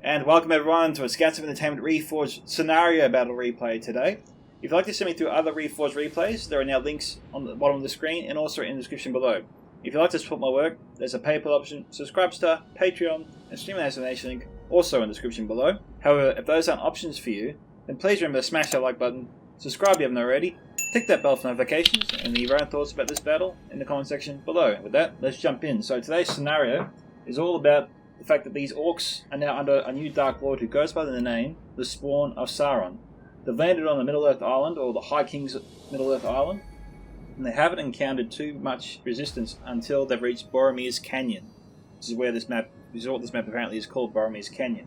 And welcome everyone to a Scouts of Entertainment Reforged scenario battle replay today. If you'd like to send me through other Reforged replays, there are now links on the bottom of the screen and also in the description below. If you'd like to support my work, there's a PayPal option, Subscribestar, Patreon, and Stream donation link also in the description below. However, if those aren't options for you, then please remember to smash that like button, subscribe if you haven't already, tick that bell for notifications, and leave your own thoughts about this battle in the comment section below. With that, let's jump in. So today's scenario is all about the fact that these orcs are now under a new Dark Lord who goes by the name, the Spawn of Sauron. They've landed on the Middle-earth Island, or the High King's Middle-earth Island, and they haven't encountered too much resistance until they've reached Boromir's Canyon. This is what this map apparently is called, Boromir's Canyon.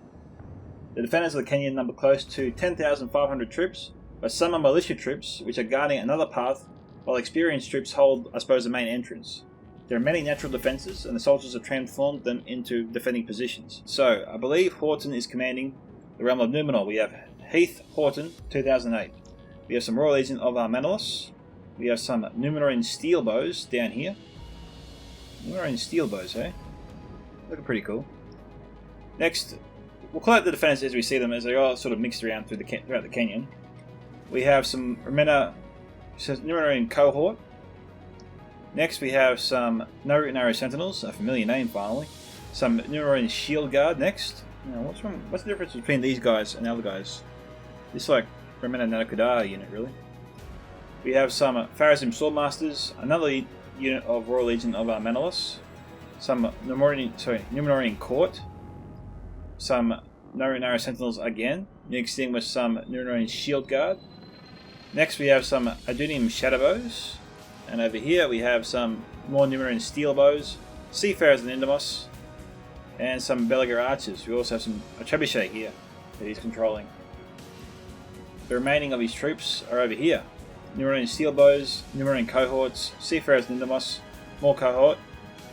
The defenders of the canyon number close to 10,500 troops, but some are militia troops which are guarding another path, while experienced troops hold, I suppose, the main entrance. There are many natural defences, and the soldiers have transformed them into defending positions. So, I believe Horton is commanding the realm of Numenor. We have Heath Horton, 2008. We have some Royal Legion of Armenelos. We have some Numenorean steel bows down here. Numenorean steel bows, eh? Looking pretty cool. Next, we'll collect the defenders as we see them, as they are sort of mixed around throughout the canyon. We have some Numenorean cohort. Next we have some No Root and Arrow Sentinels, a familiar name finally. Some Numenorean Shield Guard next. Now, what's the difference between these guys and the other guys? This is like Remena Nanakudar unit, really. We have some Pharazim Swordmasters, another unit of Royal Legion of Armenelos. Some Numenorean Court. Some No Root and Arrow Sentinels again, mixed in with some Numenorean Shield Guard. Next we have some Adunium Shadowbows. And over here we have some more Numenorean steel bows, Seafarers and Indamos, and some Belagar archers. We also have a trebuchet here that he's controlling. The remaining of his troops are over here. Numenorean steel bows, Numenorean cohorts, Seafarers and Indamos, more cohort,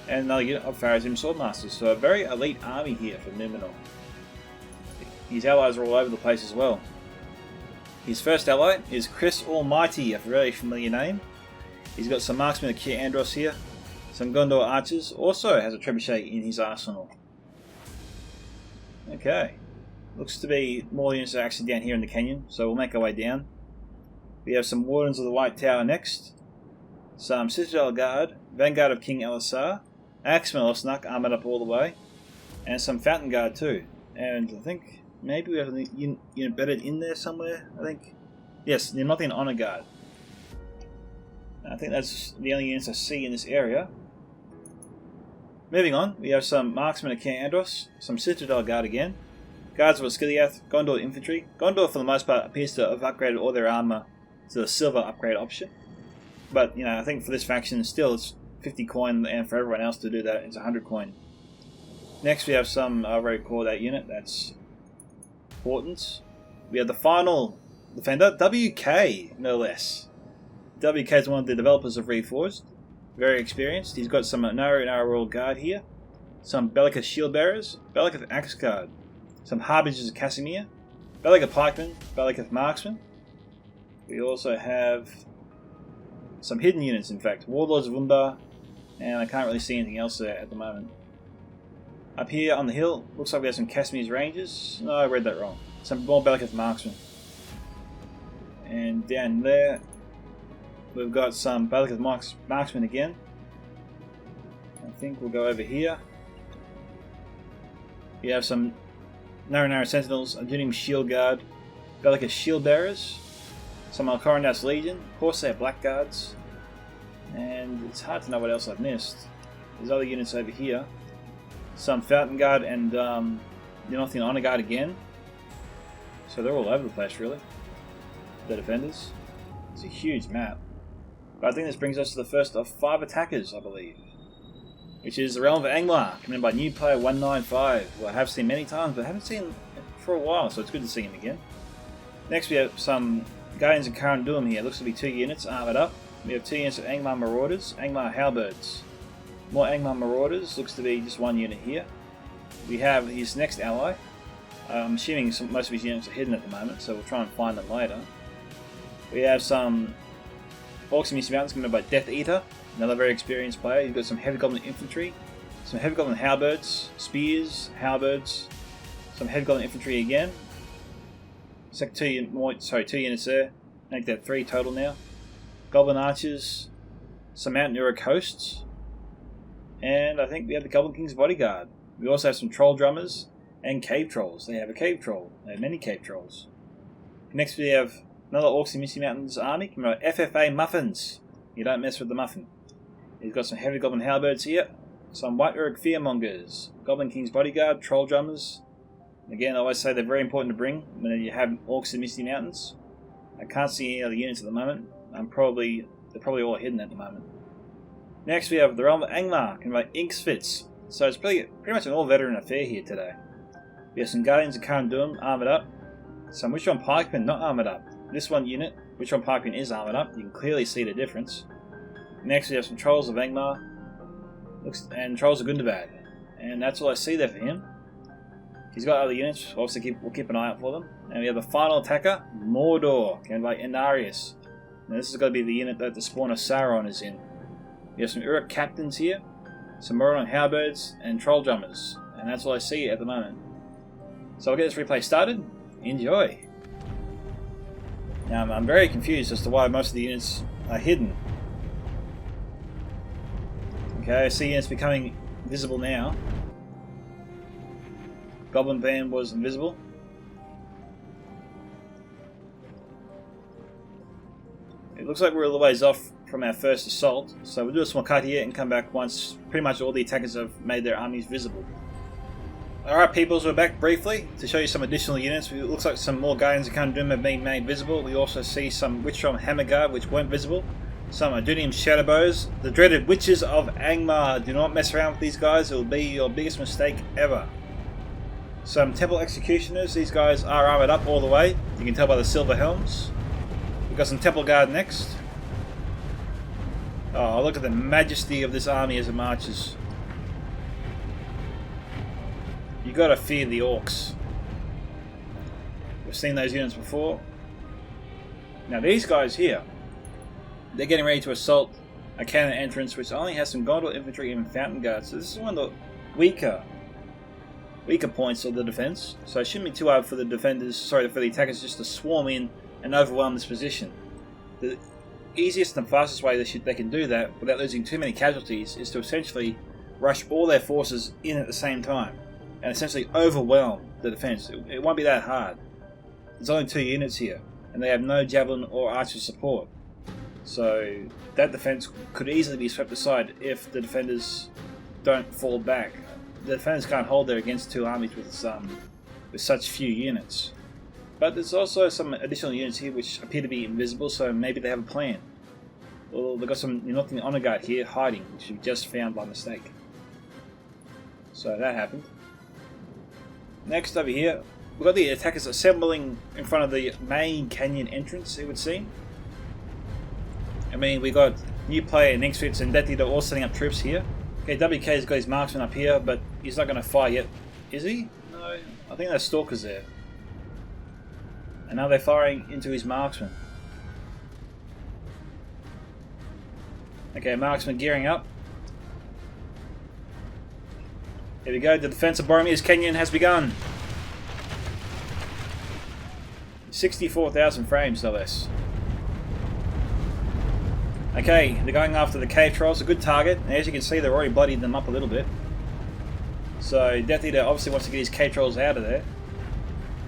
and another unit of Pharazim Swordmasters. So a very elite army here for Numenor. His allies are all over the place as well. His first ally is Chris Almighty, a very familiar name. He's got some marksmen of Kier Andros here, some Gondor archers, also has a trebuchet in his arsenal. Okay, looks to be more units are actually down here in the canyon, so we'll make our way down. We have some Wardens of the White Tower next, some Citadel Guard, Vanguard of King Elisar, Axemen Osnak armoured up all the way, and some Fountain Guard too. And I think maybe we have a unit bedded in there somewhere, I think. Yes, the Nothian Honor Guard. I think that's the only units I see in this area. Moving on, we have some Marksmen of King Andros, some Citadel Guard again, Guards of Osgiliath, Gondor Infantry. Gondor for the most part appears to have upgraded all their armour to the silver upgrade option. But, you know, I think for this faction still it's 50 coin, and for everyone else to do that it's 100 coin. Next we have some, I already called that unit, that's Hortons. We have the final defender, WK, no less. WK is one of the developers of Reforged, very experienced. He's got some No Root and Arrow Royal Guard here, some Bellicus Shield Bearers, Bellicus Axe Guard, some Harbingers of Casimir, Bellicus Pikemen, Bellicus Marksmen. We also have some hidden units, in fact, Warlords of Umbar, and I can't really see anything else there at the moment. Up here on the hill, looks like we have some Casimir's Rangers. No, I read that wrong. Some more Bellicus Marksmen. And down there, we've got some Bellicus Marksmen again. I think we'll go over here. We have some Narrow Sentinels, Adunium Shield Guard, Bellicus Shield Bearers, some Alcorandas Legion, Corsair Blackguards, and it's hard to know what else I've missed. There's other units over here. Some Fountain Guard and Nothian Honor Guard again. So they're all over the place, really. The defenders. It's a huge map. But I think this brings us to the first of 5 attackers, I believe. Which is the Realm of Angmar, coming in by new player 195, who I have seen many times, but haven't seen for a while, so it's good to see him again. Next we have some Guardians of Caranduum here. Looks to be 2 units armoured up. We have 2 units of Angmar Marauders, Angmar Halberds. More Angmar Marauders, looks to be just 1 unit here. we have his next ally. I'm assuming most of his units are hidden at the moment, so we'll try and find them later. We have some Orcs and Misty Mountains commanded by Death Eater, another very experienced player. You've got some Heavy Goblin Infantry, some Heavy Goblin Halberds, Spears, Halberds, some Heavy Goblin Infantry again. It's like 2 units there. Make that 3 total now. Goblin Archers, some Mount Uruk Hosts, and I think we have the Goblin King's Bodyguard. We also have some Troll Drummers and Cave Trolls. They have a Cave Troll. They have many Cave Trolls. Next we have another Orcs and Misty Mountains army. FFA Muffins. You don't mess with the Muffin. He's got some Heavy Goblin Halberds here. Some White Uruk Fearmongers. Goblin King's Bodyguard. Troll Drummers. Again, I always say they're very important to bring when you have Orcs and Misty Mountains. I can't see any other units at the moment. They're probably all hidden at the moment. Next we have the Realm of Angmar, and by Inksfits. So it's pretty much an all-veteran affair here today. We have some Guardians of Kharen Dûm armoured up. Some Witchron Pikemen not armoured up. This one unit, Witchron Pikemen, is armoured up. You can clearly see the difference. Next we have some Trolls of Angmar and Trolls of Gundabad. And that's all I see there for him. He's got other units, obviously we'll keep an eye out for them. And we have the final attacker, Mordor, commanded by Inarius. Now this is going to be the unit that the spawn of Sauron is in. We have some Uruk Captains here, some Moron Halberds, and Troll Drummers. And that's all I see at the moment. So I'll get this replay started. Enjoy! Now I'm very confused as to why most of the units are hidden. Okay, I see units becoming visible now. Goblin Band was invisible. It looks like we're a little ways off from our first assault, so we'll do a small cut here and come back once pretty much all the attackers have made their armies visible. Alright peoples, we're back briefly to show you some additional units. It looks like some more Guardians of Kharen Dûm have been made visible. We also see some Witchron Hammerguard which weren't visible. Some Adunium Shadowbows. The dreaded Witches of Angmar. Do not mess around with these guys, it will be your biggest mistake ever. Some Temple Executioners. These guys are armoured up all the way. You can tell by the silver helms. We've got some Temple Guard next. Oh, look at the majesty of this army as it marches. You gotta fear the Orcs. We've seen those units before. Now these guys here, they're getting ready to assault a cannon entrance which only has some Gondor infantry and Fountain Guards. So this is one of the weaker points of the defense. So it shouldn't be too hard for the attackers just to swarm in and overwhelm this position. The easiest and fastest way they can do that without losing too many casualties is to essentially rush all their forces in at the same time and essentially overwhelm the defense. It won't be that hard. There's only 2 units here and they have no javelin or archer support. So that defense could easily be swept aside if the defenders don't fall back. The defenders can't hold there against 2 armies with such few units. But there's also some additional units here which appear to be invisible, so maybe they have a plan. Well, they've got some Nothing Honor Guard here hiding, which we just found by mistake. So that happened. Next over here, we've got the attackers assembling in front of the main canyon entrance, it would seem. I mean, we got new player Inksfits and Death Eater all setting up troops here. Okay, WK's got his marksman up here, but he's not going to fire yet. Is he? No, I think there's stalkers there. And now they're firing into his marksman. Okay, marksman gearing up. Here we go, the defense of Boromir's Canyon has begun. 64,000 frames, no less. Okay, they're going after the cave trolls, a good target. And as you can see, they've already bloodied them up a little bit. So Death Eater obviously wants to get his cave trolls out of there.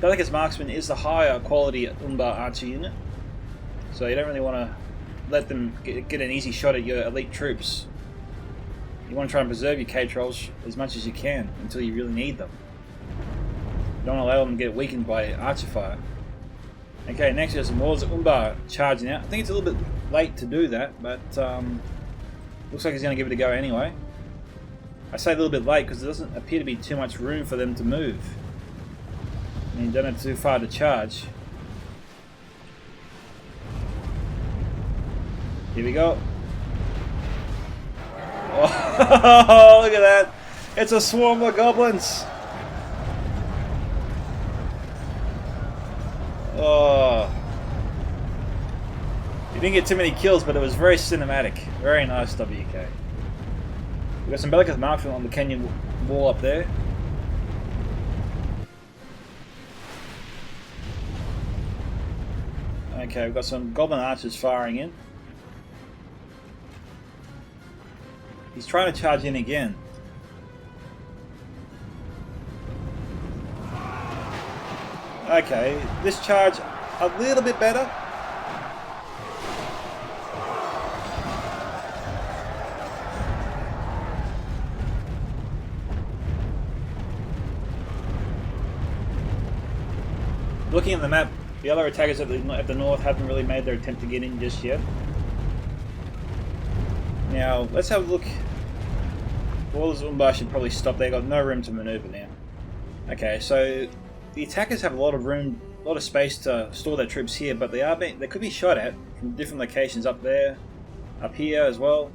Delicate's Marksman is the higher quality Umbar archer unit, so you don't really want to let them get an easy shot at your elite troops. You want to try and preserve your cave trolls as much as you can until you really need them. You don't allow them to get weakened by archer fire. Okay, next we have some Walls of Umbar charging out. I think it's a little bit late to do that, but looks like he's going to give it a go anyway. I say a little bit late because there doesn't appear to be too much room for them to move. I mean, you don't have too far to charge. Here we go. Oh, look at that! It's a swarm of goblins! Oh. You didn't get too many kills, but it was very cinematic. Very nice, WK. We've got some Bellicus marksmen on the canyon wall up there. Okay, we've got some goblin archers firing in. He's trying to charge in again. Okay, this charge a little bit better. Looking at the map, the other attackers at the north haven't really made their attempt to get in just yet. Now, let's have a look. Warlords of Umbar should probably stop. They've got no room to maneuver now. Okay, so the attackers have a lot of room, a lot of space to store their troops here, but they could be shot at from different locations up there, up here as well.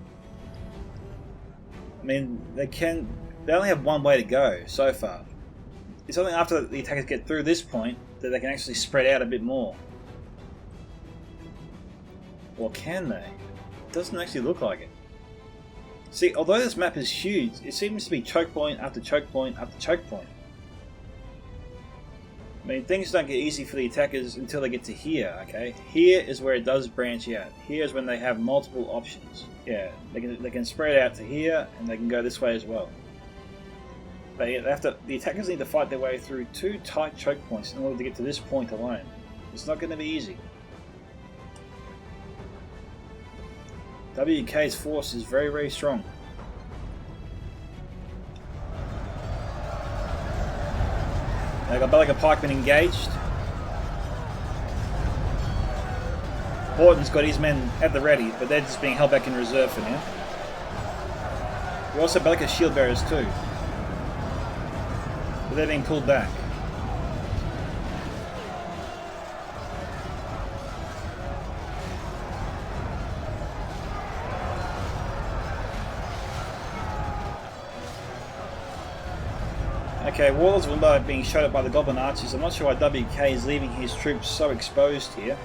I mean, they only have one way to go so far. It's only after the attackers get through this point that they can actually spread out a bit more. Or can they? It doesn't actually look like it. See, although this map is huge, it seems to be choke point after choke point after choke point. I mean, things don't get easy for the attackers until they get to here, okay? Here is where it does branch out. Here is when they have multiple options. Yeah, they can spread out to here, and they can go this way as well. The attackers need to fight their way through two tight choke points in order to get to this point alone. It's not going to be easy. WK's force is very, very strong. They've got Bellica pikemen engaged. Horton's got his men at the ready, but they're just being held back in reserve for now. We also Bellica shield bearers too, but they're being pulled back. Okay, Warlords of Umbar being shot at by the Goblin Archers. I'm not sure why WK is leaving his troops so exposed here.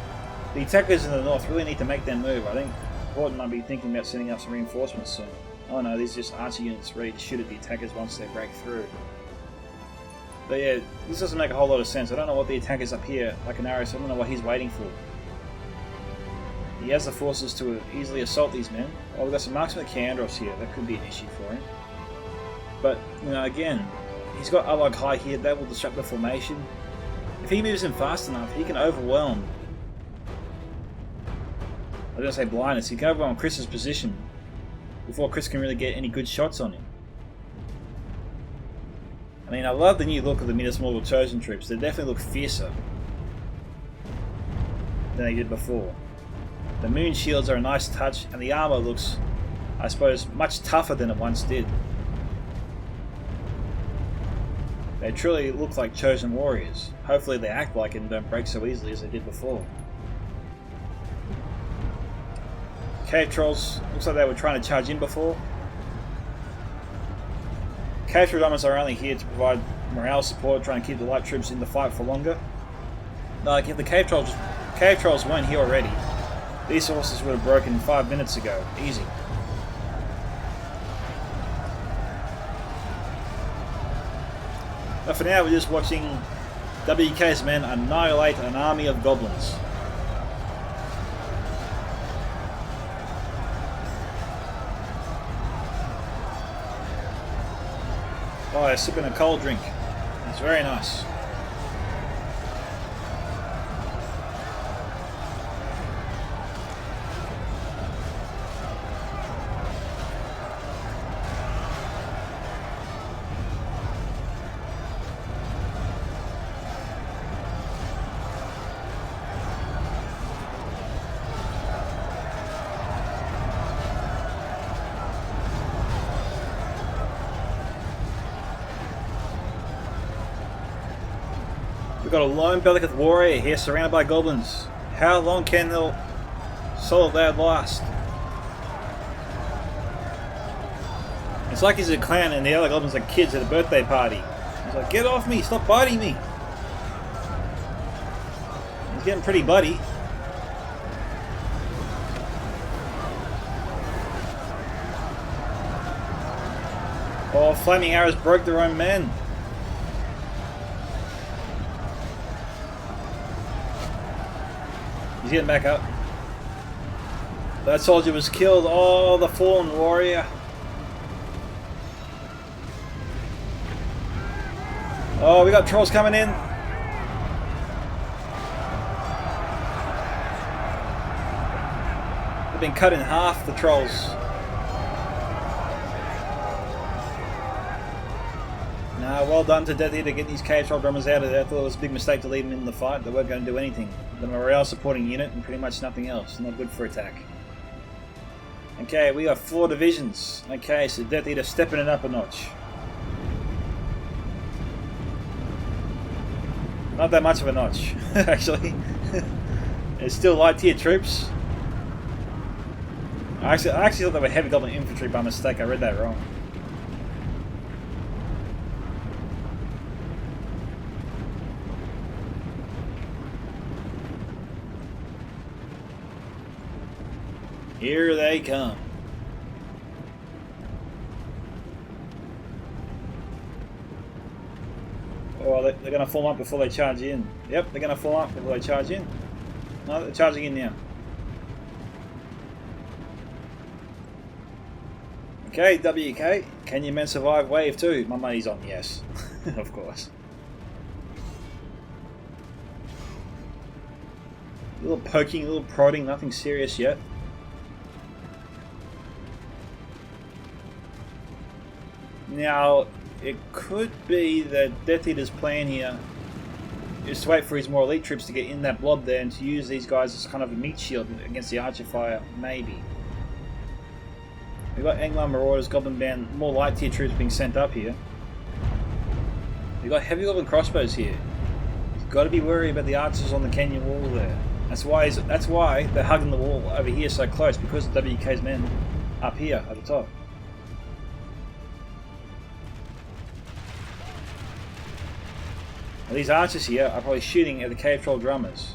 The attackers in the north really need to make their move. I think Horton might be thinking about sending up some reinforcements soon. Oh no, these are just archer units ready to shoot at the attackers once they break through. But yeah, this doesn't make a whole lot of sense. I don't know what the attackers up here, like an arrow, so I don't know what he's waiting for. He has the forces to easily assault these men. Oh, we've got some marksmen at Kandros here. That could be an issue for him. But, you know, again, he's got Alog High here. That will disrupt the formation. If he moves in fast enough, he can overwhelm. I was going to say blindness. He can overwhelm Chris's position before Chris can really get any good shots on him. I mean, I love the new look of the Minas Morgul Chosen troops. They definitely look fiercer than they did before. The moon shields are a nice touch, and the armour looks, I suppose, much tougher than it once did. They truly look like chosen warriors. Hopefully they act like it and don't break so easily as they did before. Cave Trolls, looks like they were trying to charge in before. Cave Troll Diamonds are only here to provide morale support, trying to keep the light troops in the fight for longer. Like, if the Cave Trolls weren't here already, these horses would have broken 5 minutes ago. Easy. But for now, we're just watching WK's men annihilate an army of goblins. Oh, they're sipping a cold drink. It's very nice. We've got a lone Bellicus warrior here surrounded by goblins. How long can the solid lad last? It's like he's a clown and the other goblins are kids at a birthday party. He's like, get off me, stop biting me. getting pretty bloody. Oh, flaming arrows broke their own men. He's getting back up. That soldier was killed. Oh, the fallen warrior. Oh, we got trolls coming in. They've been cut in half, the trolls. Nah, well done to Death Eater getting these cave troll drummers out of there. I thought it was a big mistake to leave them in the fight. They weren't going to do anything. The morale supporting unit and pretty much nothing else. Not good for attack. Okay, we got 4 divisions. Okay, so Death Eater stepping it up a notch. Not that much of a notch, actually. It's still light tier troops. I actually thought they were heavy goblin infantry by mistake. I read that wrong. Here they come. Oh, they're going to form up before they charge in. Yep, they're going to form up before they charge in. No, they're charging in now. Okay, WK, can your men survive wave 2? My money's on yes, of course. A little poking, a little prodding, nothing serious yet. Now, it could be that Death Eater's plan here is to wait for his more elite troops to get in that blob there and to use these guys as kind of a meat shield against the archer fire, maybe. We've got Anglar Marauders, Goblin Band, more light tier troops being sent up here. We've got heavy goblin crossbows here. You've got to be worried about the archers on the canyon wall there. That's why they're hugging the wall over here so close, because of WK's men up here at the top. Now, these archers here are probably shooting at the cave troll drummers.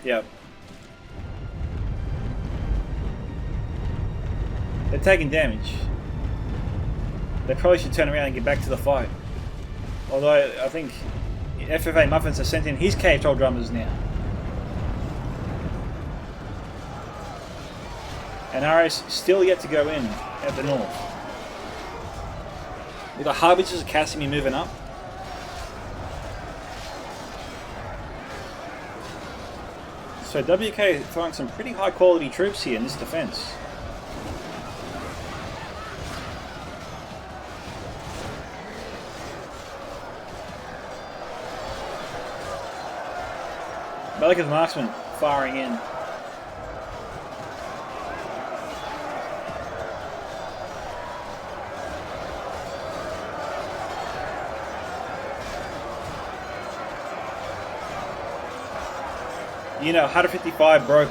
Yep. They're taking damage. They probably should turn around and get back to the fight. Although, I think FFA Muffins has sent in his cave troll drummers now. And RS still yet to go in at the north. We've got Harbingers of Casimir moving up. So WK throwing some pretty high quality troops here in this defense. Malika's marksman firing in. You know, 155 broke.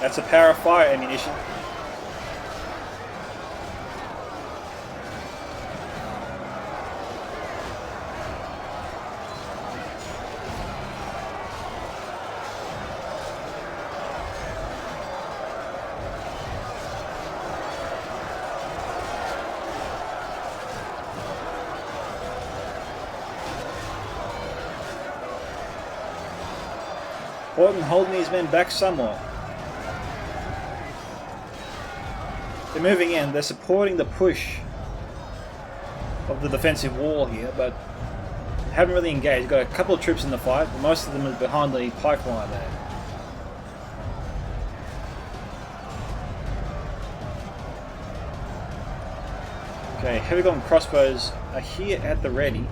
That's a power of fire ammunition. Horton holding these men back somewhat. They're moving in, they're supporting the push of the defensive wall here, but haven't really engaged. Got a couple of troops in the fight, but most of them are behind the pipeline there. Okay, heavy goblin crossbows are here at the ready.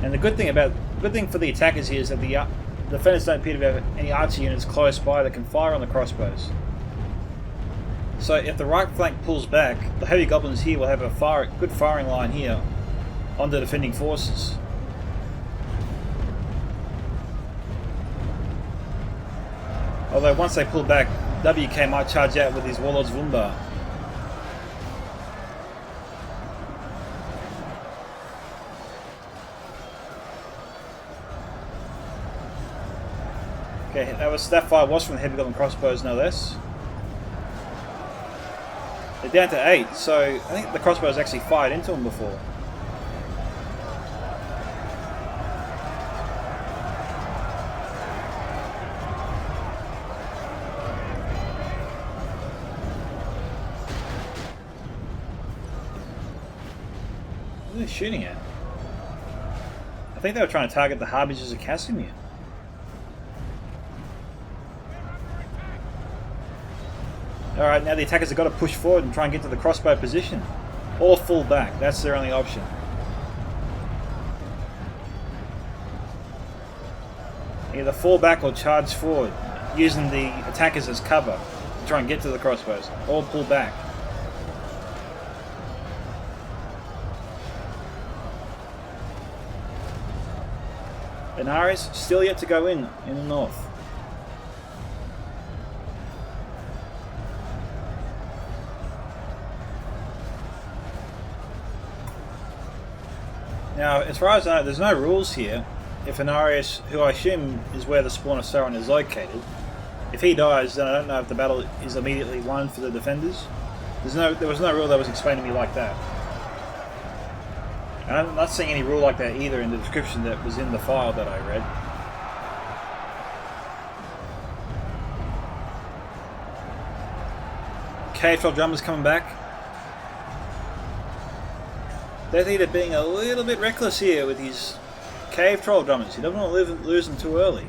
And the good thing for the attackers here is that the defenders don't appear to have any archer units close by that can fire on the crossbows. So if the right flank pulls back, the heavy goblins here will have a good firing line here on the defending forces. Although once they pull back, WK might charge out with his Warlord's Wunbar. Okay, that fire was from the heavy goblin crossbows, no less. They're down to 8, so I think the crossbows actually fired into them before. What are they shooting at? I think they were trying to target the Harbingers of Casimir. Alright, now the attackers have got to push forward and try and get to the crossbow position. Or fall back, that's their only option. Either fall back or charge forward, using the attackers as cover to try and get to the crossbows. Or pull back. Benares still yet to go in the north. Now, as far as I know, there's no rules here. If Anarius, who I assume is where the spawn of Sauron is located, if he dies, then I don't know if the battle is immediately won for the defenders. There was no rule that was explained to me like that. And I'm not seeing any rule like that either in the description that was in the file that I read. Cave Troll Drummer's coming back. Death Eater being a little bit reckless here with his Cave Troll Drummers. He doesn't want to lose them too early.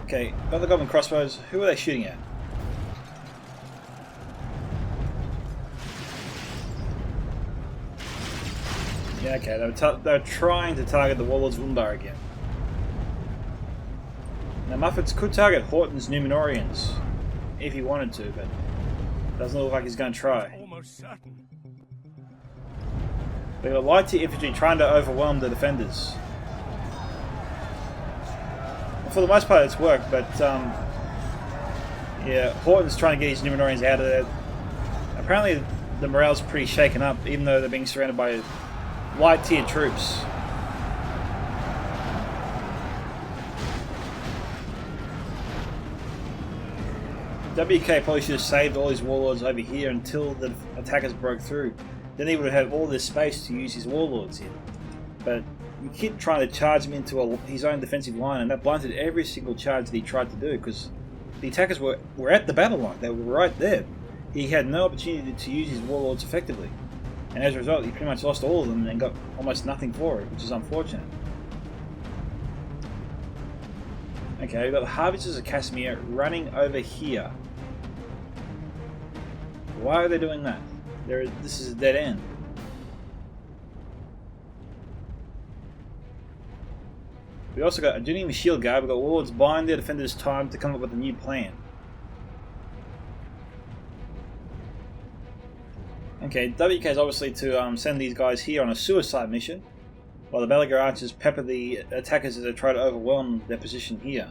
Okay, got the Goblin Crossbows. Who are they shooting at? Yeah, okay, they're trying to target the Warlord's Wunbar again. Now Muffins could target Horton's Numenorians if he wanted to, but doesn't look like he's going to try. Almost certain. We got light tier infantry trying to overwhelm the defenders. And for the most part, it's worked, but yeah, Horton's trying to get his Numenorians out of there. Apparently, the morale's pretty shaken up, even though they're being surrounded by light tier troops. WK probably should have saved all his warlords over here until the attackers broke through. Then he would have had all this space to use his warlords in. But you keep trying to charge him into his own defensive line, and that blunted every single charge that he tried to do, because the attackers were at the battle line. They were right there. He had no opportunity to use his warlords effectively. And as a result, he pretty much lost all of them and got almost nothing for it, which is unfortunate. Okay, we've got the Harbingers of Casimir running over here. Why are they doing that? This is a dead end. We also got Adunium the Shield Guard. We've got Warlords buying their defenders time to come up with a new plan. Okay, WK is obviously to send these guys here on a suicide mission, while the Balagar archers pepper the attackers as they try to overwhelm their position here.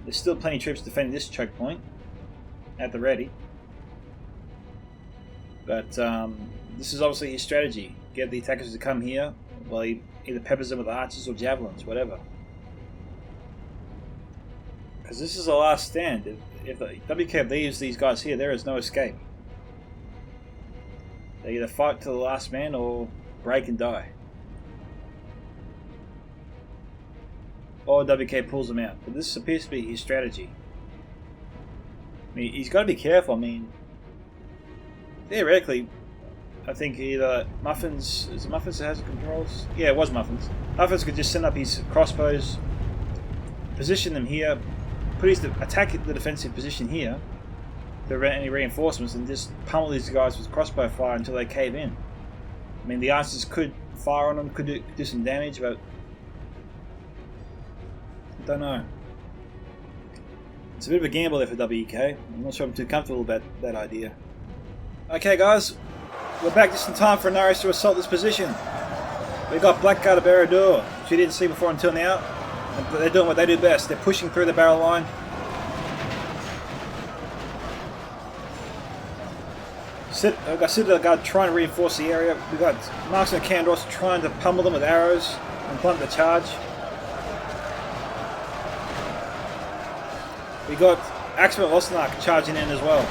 There's still plenty of troops defending this choke point at the ready. But this is obviously his strategy. Get the attackers to come here while he either peppers them with archers or javelins, whatever. Because this is the last stand. If the WK leaves these guys here, there is no escape. They either fight to the last man or break and die. Or WK pulls them out. But this appears to be his strategy. I mean, he's got to be careful. I mean, theoretically, I think either Muffins... Is it Muffins that has the controls? Yeah, it was Muffins. Muffins could just send up his crossbows, position them here, attack the defensive position here to prevent any reinforcements, and just pummel these guys with crossbow fire until they cave in. I mean, the archers could fire on them, could do some damage, but I don't know. It's a bit of a gamble there for WK. I'm not sure I'm too comfortable about that idea. Okay guys, we're back just in time for Naris to assault this position. We got Blackguard of Barad-dûr, which you didn't see before until now. And they're doing what they do best. They're pushing through the barrel line. We've got Citadel Guard trying to reinforce the area. We've got Marksman Kandros trying to pummel them with arrows and blunt the charge. We got Axeman Osnak charging in as well.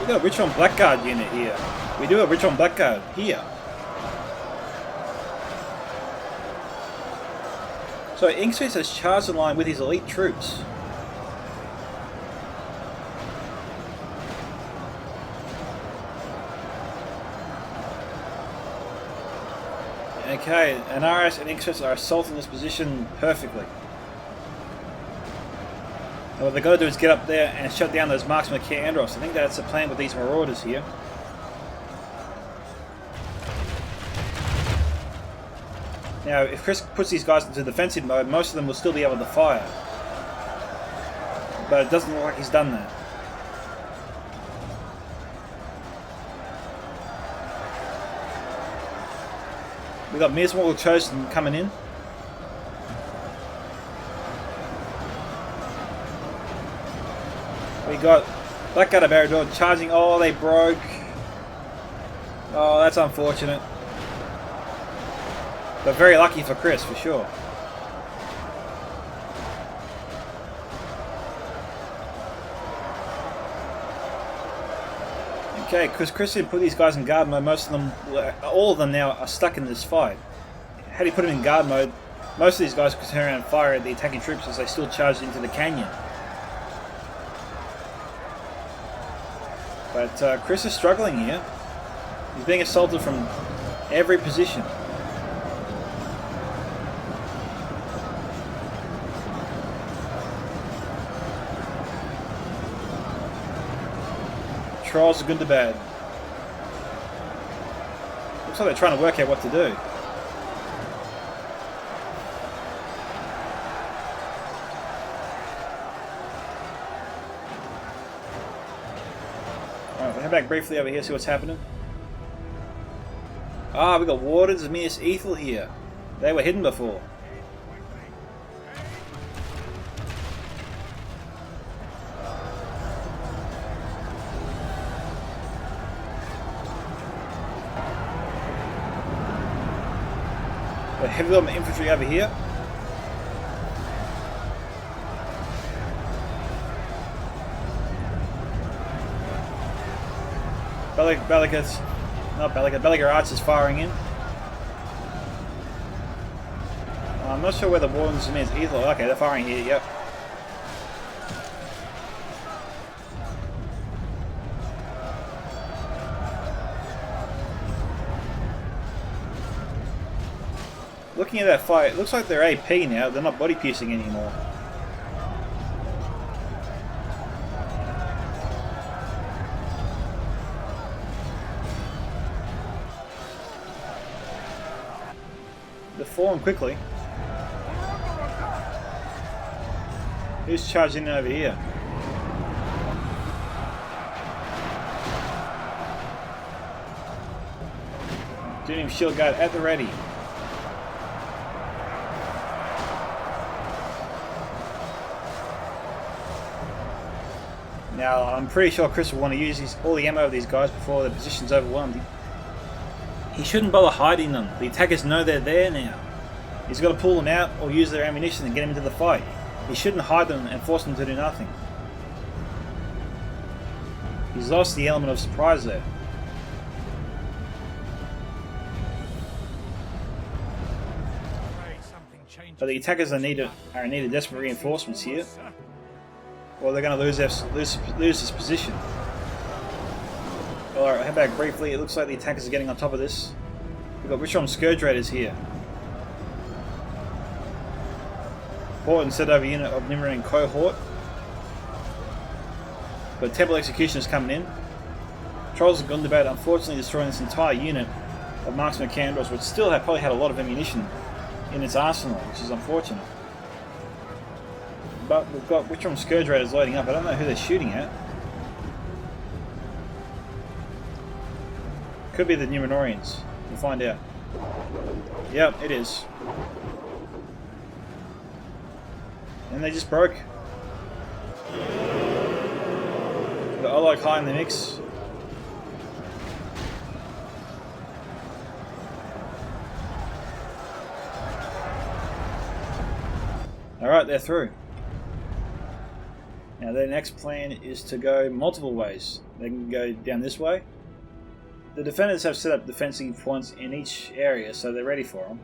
We got a Richon Blackguard unit here. We do have Richon Blackguard here. So Inkspace has charged the line with his elite troops. Okay, and RS and Inkspace are assaulting this position perfectly. And what they've got to do is get up there and shut down those marksmen of Andros. I think that's the plan with these marauders here. Now, if Chris puts these guys into defensive mode, most of them will still be able to fire. But it doesn't look like he's done that. We've got Mirsmorgul Chosen coming in. We got Blackguard of Barad-dûr charging. Oh, they broke. Oh, that's unfortunate. But very lucky for Chris, for sure. Okay, because Chris didn't put these guys in guard mode, most of them, all of them now are stuck in this fight. Had he put them in guard mode, most of these guys could turn around and fire at the attacking troops as they still charged into the canyon. But Chris is struggling here. He's being assaulted from every position. Trolls are good to bad. Looks like they're trying to work out what to do. Alright, we'll head back briefly over here, see what's happening. Ah, we got Wardens of Minas Ethel here. They were hidden before. Heavy element infantry over here. Belagar Archers firing in. I'm not sure where the Wardens is either. Okay, they're firing here, yep. Looking at that fight, it looks like they're AP now, they're not body piercing anymore. They're falling quickly. Who's charging over here? Doom Shield Guard at the ready. Now, I'm pretty sure Chris will want to use all the ammo of these guys before the position's overwhelmed. He shouldn't bother hiding them. The attackers know they're there now. He's got to pull them out or use their ammunition and get them into the fight. He shouldn't hide them and force them to do nothing. He's lost the element of surprise there. But the attackers are in need of desperate reinforcements here. Or they're going to lose this position. Alright, head back briefly. It looks like the attackers are getting on top of this. We've got Richon Scourge Raiders here. Port instead of a unit of Nimrin Cohort. But Temple Executioners coming in. Trolls of Gundabad unfortunately destroying this entire unit of Marksman Kandros, which still probably had a lot of ammunition in its arsenal, which is unfortunate. But we've got Witchroom Scourge Raiders loading up. I don't know who they're shooting at. Could be the Numenorians. We'll find out. Yep, it is. And they just broke. The Olog high in the mix. Alright, they're through. Now their next plan is to go multiple ways. They can go down this way. The defenders have set up defensive points in each area, so they're ready for them.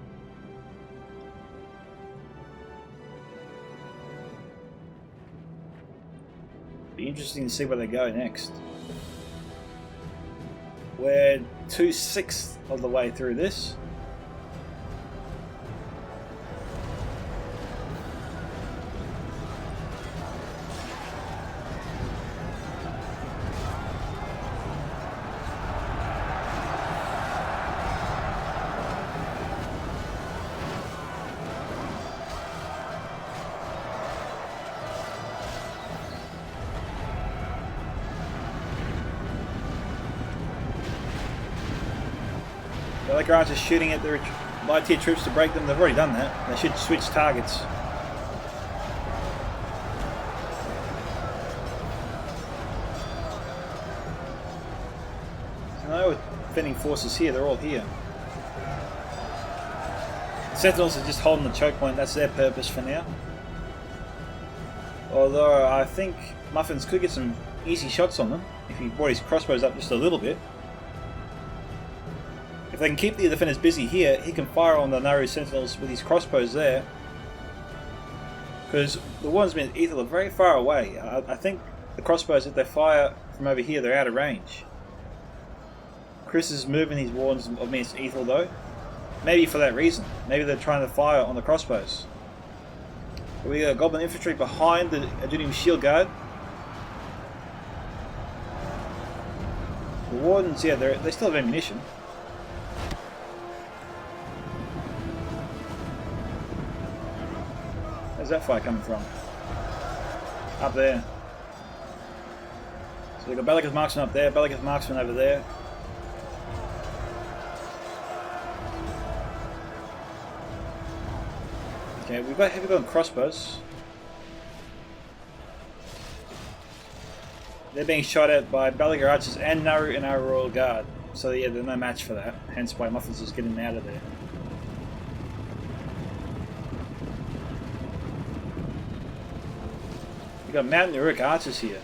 Be interesting to see where they go next. We're 2/6 of the way through this. The other guys are shooting at the light tier troops to break them. They've already done that. They should switch targets. No defending forces here. They're all here. Sentinels are just holding the choke point. That's their purpose for now. Although I think Muffins could get some easy shots on them if he brought his crossbows up just a little bit. If they can keep the defenders busy here, he can fire on the Naru Sentinels with his crossbows there. Because the ones in Ethel are very far away. I think the crossbows, if they fire from over here, they're out of range. Chris is moving his wardens against Ethel though. Maybe for that reason. Maybe they're trying to fire on the crossbows. We got Goblin Infantry behind the Adunim Shield Guard. The wardens, yeah, they still have ammunition. Where's that fire coming from? Up there. So we've got Bellicus Marksman up there, Bellicus Marksman over there. Okay, we've got heavy gun crossbows. They're being shot at by Balagar archers and Naru in our Royal Guard. So yeah, they're no match for that. Hence why Muffins is getting them out of there. We've got Mountain Uruk archers here.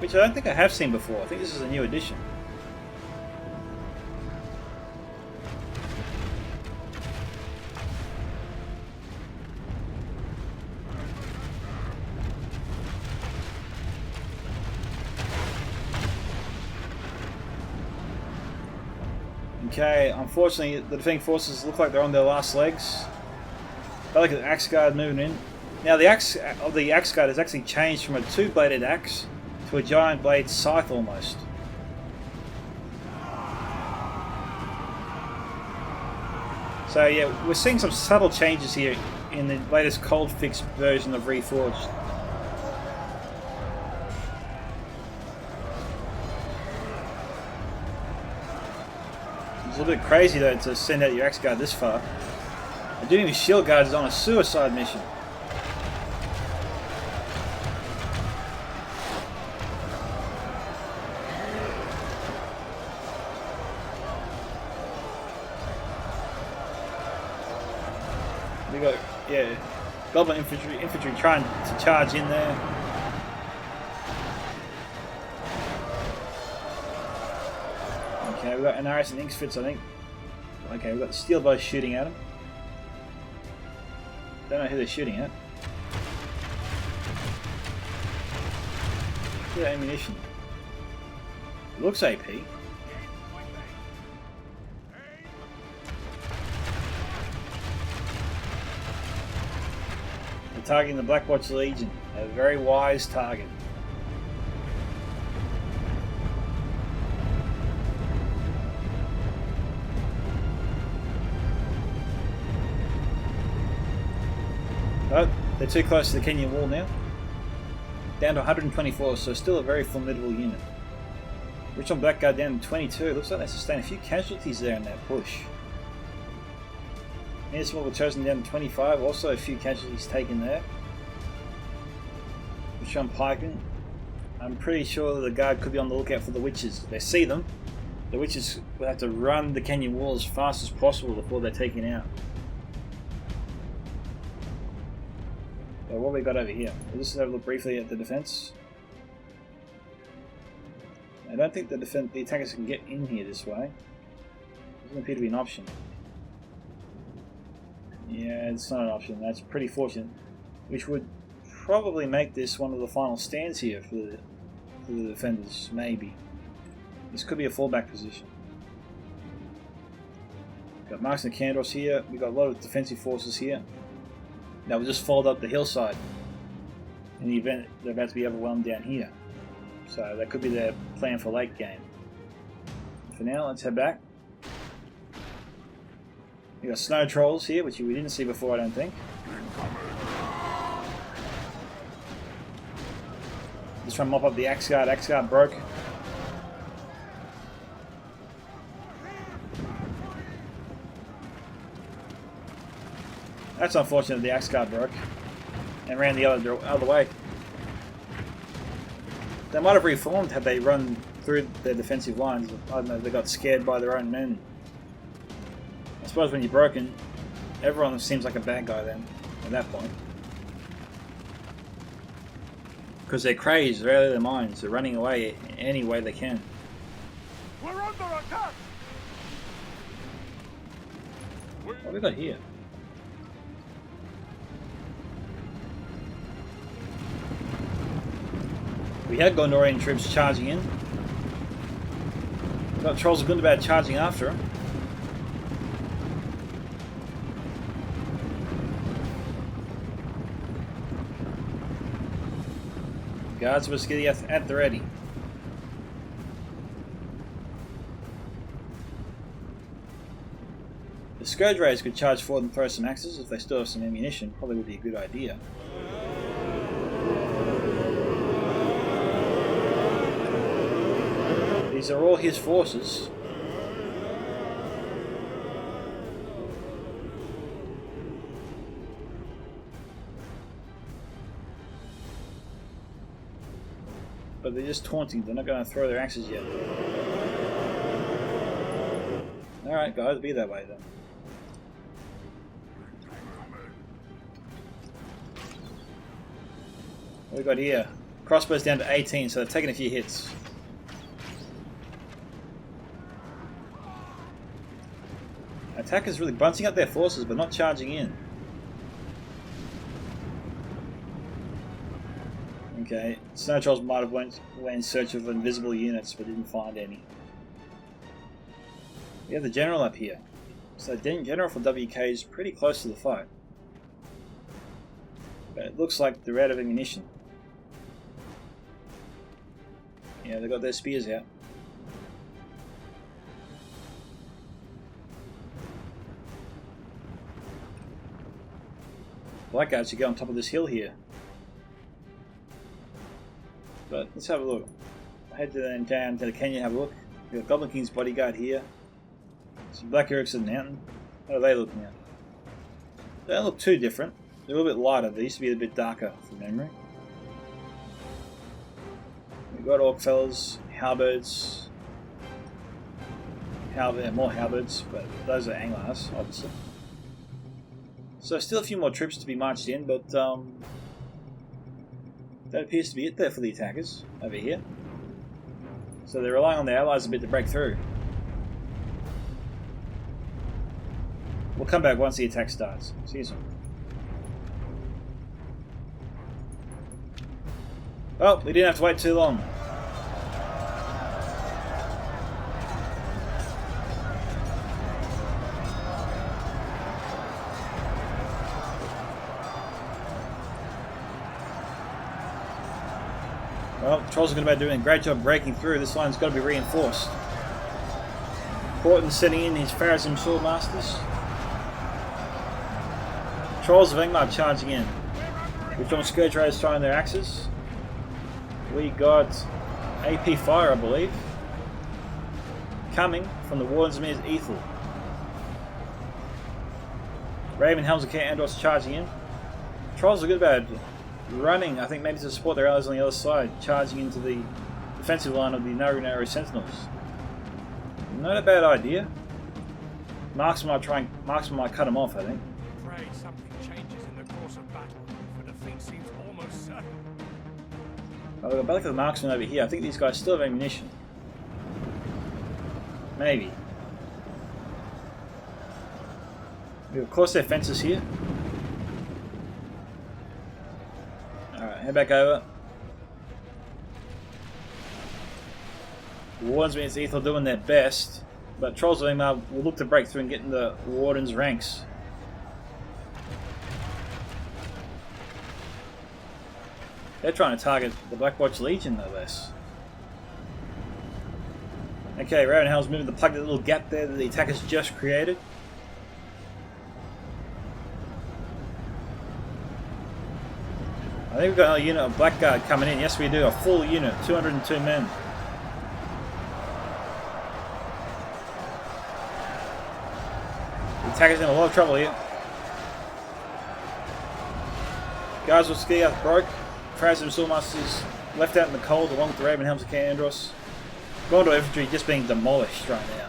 Which I don't think I have seen before. I think this is a new addition. Okay, unfortunately the defending forces look like they're on their last legs. I like the Axe Guard moving in. Now the axe of the Axe Guard has actually changed from a two-bladed axe to a giant blade scythe almost. So yeah, we're seeing some subtle changes here in the latest cold fix version of Reforged. It's a little bit crazy though to send out your Axe Guard this far. Doing his Shield Guard is on a suicide mission. We got, yeah, Goblin infantry trying to charge in there. Okay, we got Anaris and Inksfits, I think. Okay, we've got the steel bows shooting at him. Don't know who they're shooting at. Look at ammunition. It looks AP. They're targeting the Blackwatch Legion. A very wise target. Oh, they're too close to the Kenyan wall now. Down to 124, so still a very formidable unit. Rich on Blackguard down to 22. Looks like they sustained a few casualties there in that push. Near Small Chosen down to 25, also a few casualties taken there. Rich on Pikeman. I'm pretty sure the guard could be on the lookout for the witches. They see them. The witches will have to run the Kenyan wall as fast as possible before they're taken out. So what have we got over here? We'll just have a look briefly at the defense. I don't think the attackers can get in here this way. Doesn't appear to be an option. Yeah, it's not an option. That's pretty fortunate. Which would probably make this one of the final stands here for the defenders, maybe. This could be a fallback position. We've got Marks and Candors here. We've got a lot of defensive forces here. Now we'll just fold up the hillside in the event they're about to be overwhelmed down here. So that could be their plan for late game. For now, let's head back. We got snow trolls here, which we didn't see before, I don't think. Just try and mop up the axe guard. Axe guard broke. That's unfortunate. The axe guard broke and ran the other way. They might have reformed had they run through their defensive lines. I don't know, they got scared by their own men. I suppose when you're broken, everyone seems like a bad guy then, at that point. Because they're crazed, they're out of their minds, they're running away any way they can. We're under attack! What have we got here? We had Gondorian troops charging in. We got Trolls of Gundabad charging after them. Guards were getting at the ready. The Scourge Raiders could charge forward and throw some axes if they still have some ammunition. Probably would be a good idea. These are all his forces. But they're just taunting, they're not going to throw their axes yet. Alright guys, be that way then. What we got here? Crossbows down to 18, so they're taking a few hits. Attackers really bunching up their forces but not charging in. Okay, Snow Trolls might have went in search of invisible units but didn't find any. We have the General up here. So General for WK is pretty close to the fight. But it looks like they're out of ammunition. Yeah, they've got their spears out. Blackguards should go on top of this hill here. But let's have a look. Head down to the canyon, have a look. We've got Goblin King's bodyguard here. Some Black Erics in the mountain. How do they look now? They don't look too different. They're a little bit lighter. They used to be a bit darker from memory. We've got Orc fellas, halberds. More halberds, but those are anglers, obviously. So still a few more troops to be marched in, but that appears to be it there for the attackers over here. So they're relying on their allies a bit to break through. We'll come back once the attack starts. See you soon. Oh, we didn't have to wait too long. Well, Trolls are going to be doing a great job breaking through. This line's got to be reinforced. Portland sending in his Pharazim Swordmasters. Trolls of Angmar charging in. Which on Scourge Raiders throwing their axes. We got AP Fire, I believe, coming from the Warden's Mir's Ethel. Raven Helms and Andros charging in. Trolls are good about running, I think maybe to support their allies on the other side, charging into the defensive line of the Naru Sentinels. Not a bad idea. Marksman might cut them off, I think. Pray something changes in the course of battle, for defeat seems almost certain. I'll go back to the marksman over here. I think these guys still have ammunition. Maybe. We of course their fences here. Alright, head back over. Wardens against Ethel doing their best, but Trolls of Emar will look to break through and get in the Warden's ranks. They're trying to target the Blackwatch Legion, no less. Okay, Ravenhelm's moving to plug that little gap there that the attackers just created. I think we've got a unit of Blackguard coming in. Yes, we do. A full unit, 202 men. The attackers in a lot of trouble here. Guys will ski up broke. Trazim Swordmasters left out in the cold along with the Ravenhelms of Andros. Gondor infantry just being demolished right now.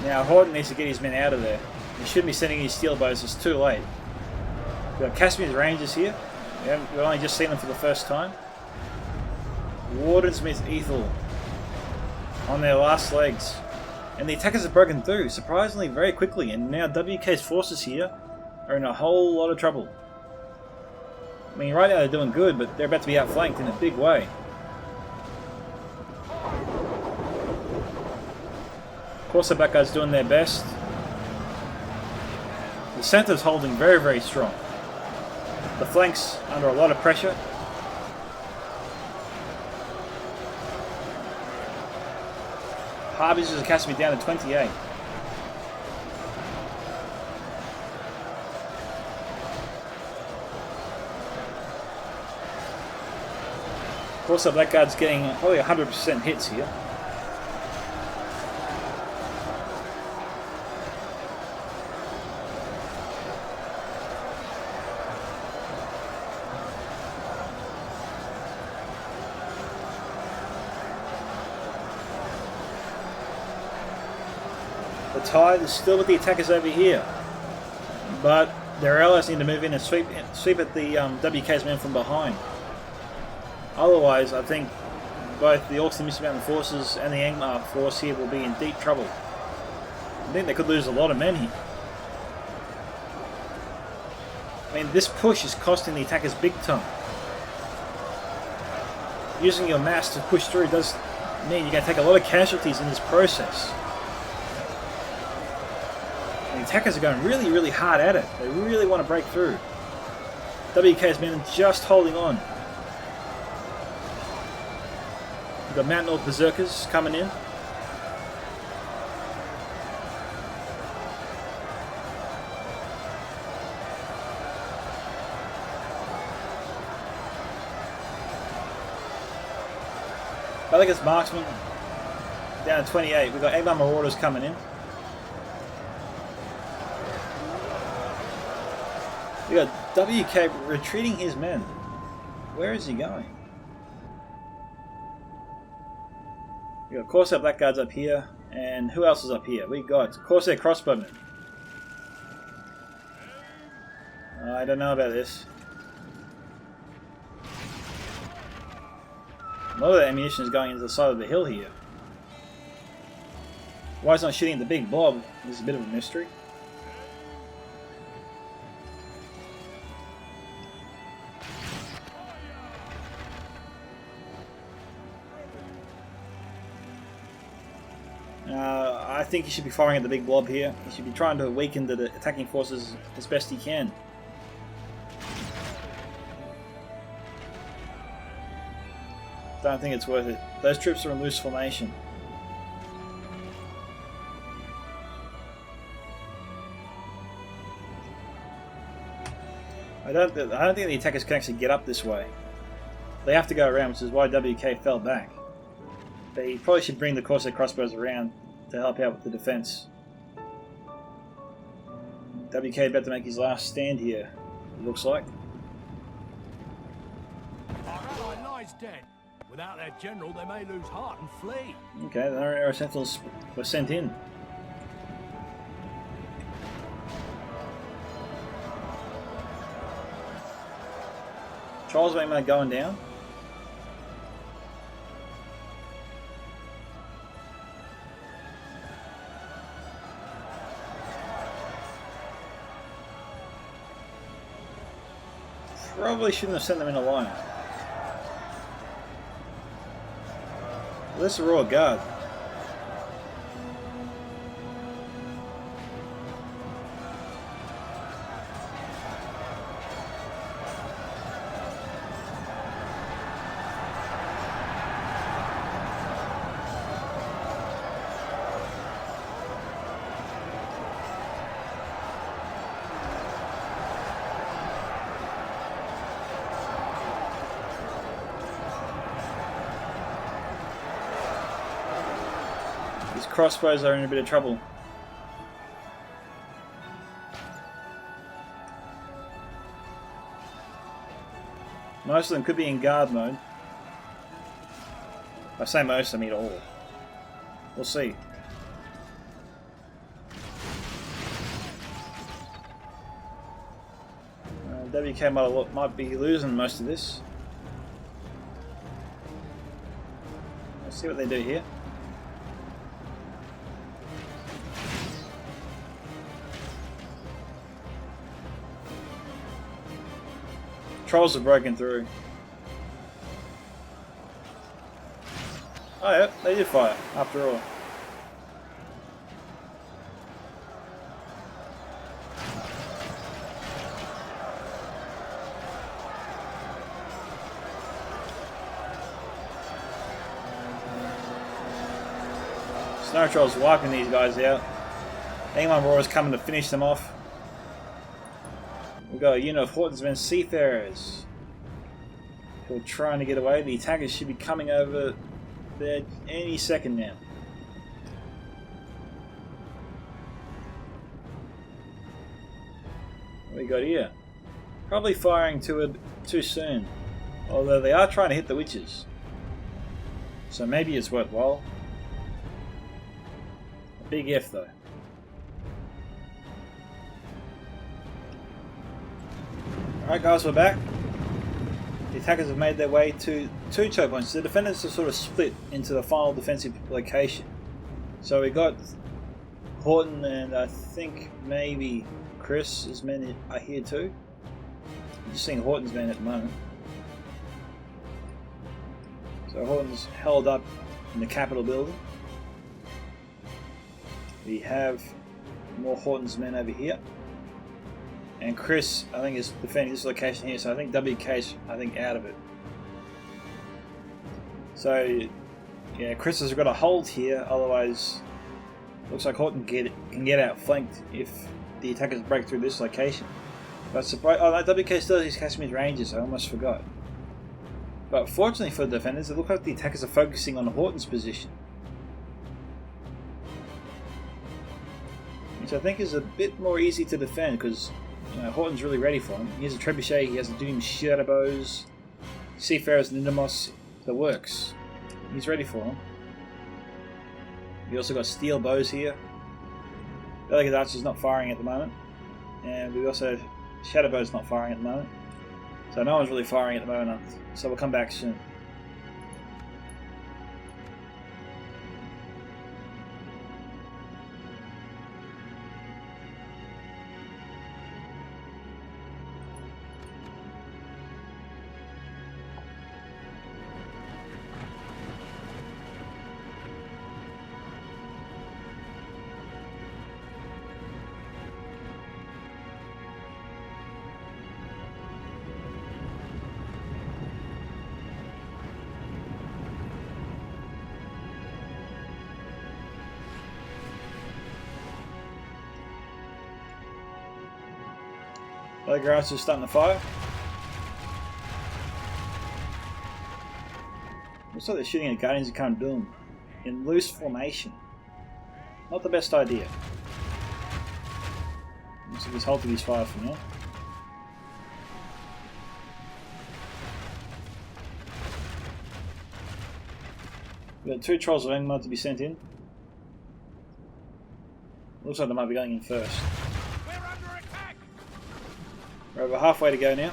Now Horton needs to get his men out of there. He shouldn't be sending his steel bows, it's too late. We've got Casimir's Rangers here. We've only just seen them for the first time. Wardensmith Ethel on their last legs. And the attackers have broken through, surprisingly very quickly, and now WK's forces here are in a whole lot of trouble. I mean, right now they're doing good, but they're about to be outflanked in a big way. Of course the Blackguard's doing their best. The centre's holding very, very strong. The flanks under a lot of pressure. Harbingers of Casimir down to 28. Of course the Blackguard's getting probably 100% hits here. The tide is still with the attackers over here, but their allies need to move in and sweep at the WK's men from behind. Otherwise, I think both the Orcs and Mr. Mountain forces and the Angmar force here will be in deep trouble. I think they could lose a lot of men here. I mean, this push is costing the attackers big time. Using your mass to push through does mean you're going to take a lot of casualties in this process. The attackers are going really, really hard at it. They really want to break through. WK's men are just holding on. We've got Mountain Orc Berserkers coming in. Balagas Marksman down to 28. We've got Angmar Marauders coming in. We got WK retreating his men. Where is he going? We got Corsair Blackguards up here, and who else is up here? We got Corsair Crossbowmen. I don't know about this. A lot of the ammunition is going into the side of the hill here. Why it's not shooting at the big blob is a bit of a mystery. I think he should be firing at the big blob here. He should be trying to weaken the attacking forces as best he can. Don't think it's worth it. Those troops are in loose formation. I don't think the attackers can actually get up this way. They have to go around, which is why WK fell back. They probably should bring the Corsair crossbows around to help out with the defense. WK about to make his last stand here, it looks like. Our ally lies dead. Without their general, they may lose heart and flee. Okay, the arrow sentinels were sent in. Charles Wayman going down. Probably shouldn't have sent them in a line. Well, this is a Royal Guard. These crossbows are in a bit of trouble. Most of them could be in guard mode. I say most, I mean all. We'll see. WK might be losing most of this. Let's see what they do here. Trolls have broken through. Oh yeah, they did fire, after all. Snow Troll's wiping these guys out. Anyone Raw is coming to finish them off. We've got a unit of Hortonsmen Seafarers who are trying to get away. The attackers should be coming over there any second now. What we got here? Probably firing too soon. Although they are trying to hit the witches. So maybe it's worthwhile. A big F though. Alright guys, we're back. The attackers have made their way to two choke points. The defenders are sort of split into the final defensive location. So we got Horton and I think maybe Chris's men are here too. I'm just seeing Horton's men at the moment. So Horton's held up in the Capitol building. We have more Horton's men over here. And Chris, I think, is defending this location here, so I think WK's, out of it. So, yeah, Chris has got a hold here, otherwise, looks like Horton can get outflanked if the attackers break through this location. But surprise! Oh, no, WK still has his Casimir Rangers, I almost forgot. But fortunately for the defenders, it looks like the attackers are focusing on Horton's position. Which I think is a bit more easy to defend, because Horton's really ready for him. He has a trebuchet, he has a Doom Shadow Bows, Seafarers, Nindamos, the works. He's ready for him. We also got Steel Bows here. Delicate Archer's not firing at the moment. And we also have Shadow Bows not firing at the moment. So no one's really firing at the moment, so we'll come back soon. The garage is starting to fire. Looks like they're shooting at Guardians of Khaldun in loose formation. Not the best idea. Looks like he's halted his fire for now. We've got 2 Trolls of Angmar to be sent in. Looks like they might be going in first. We're under attack. We're over halfway to go now.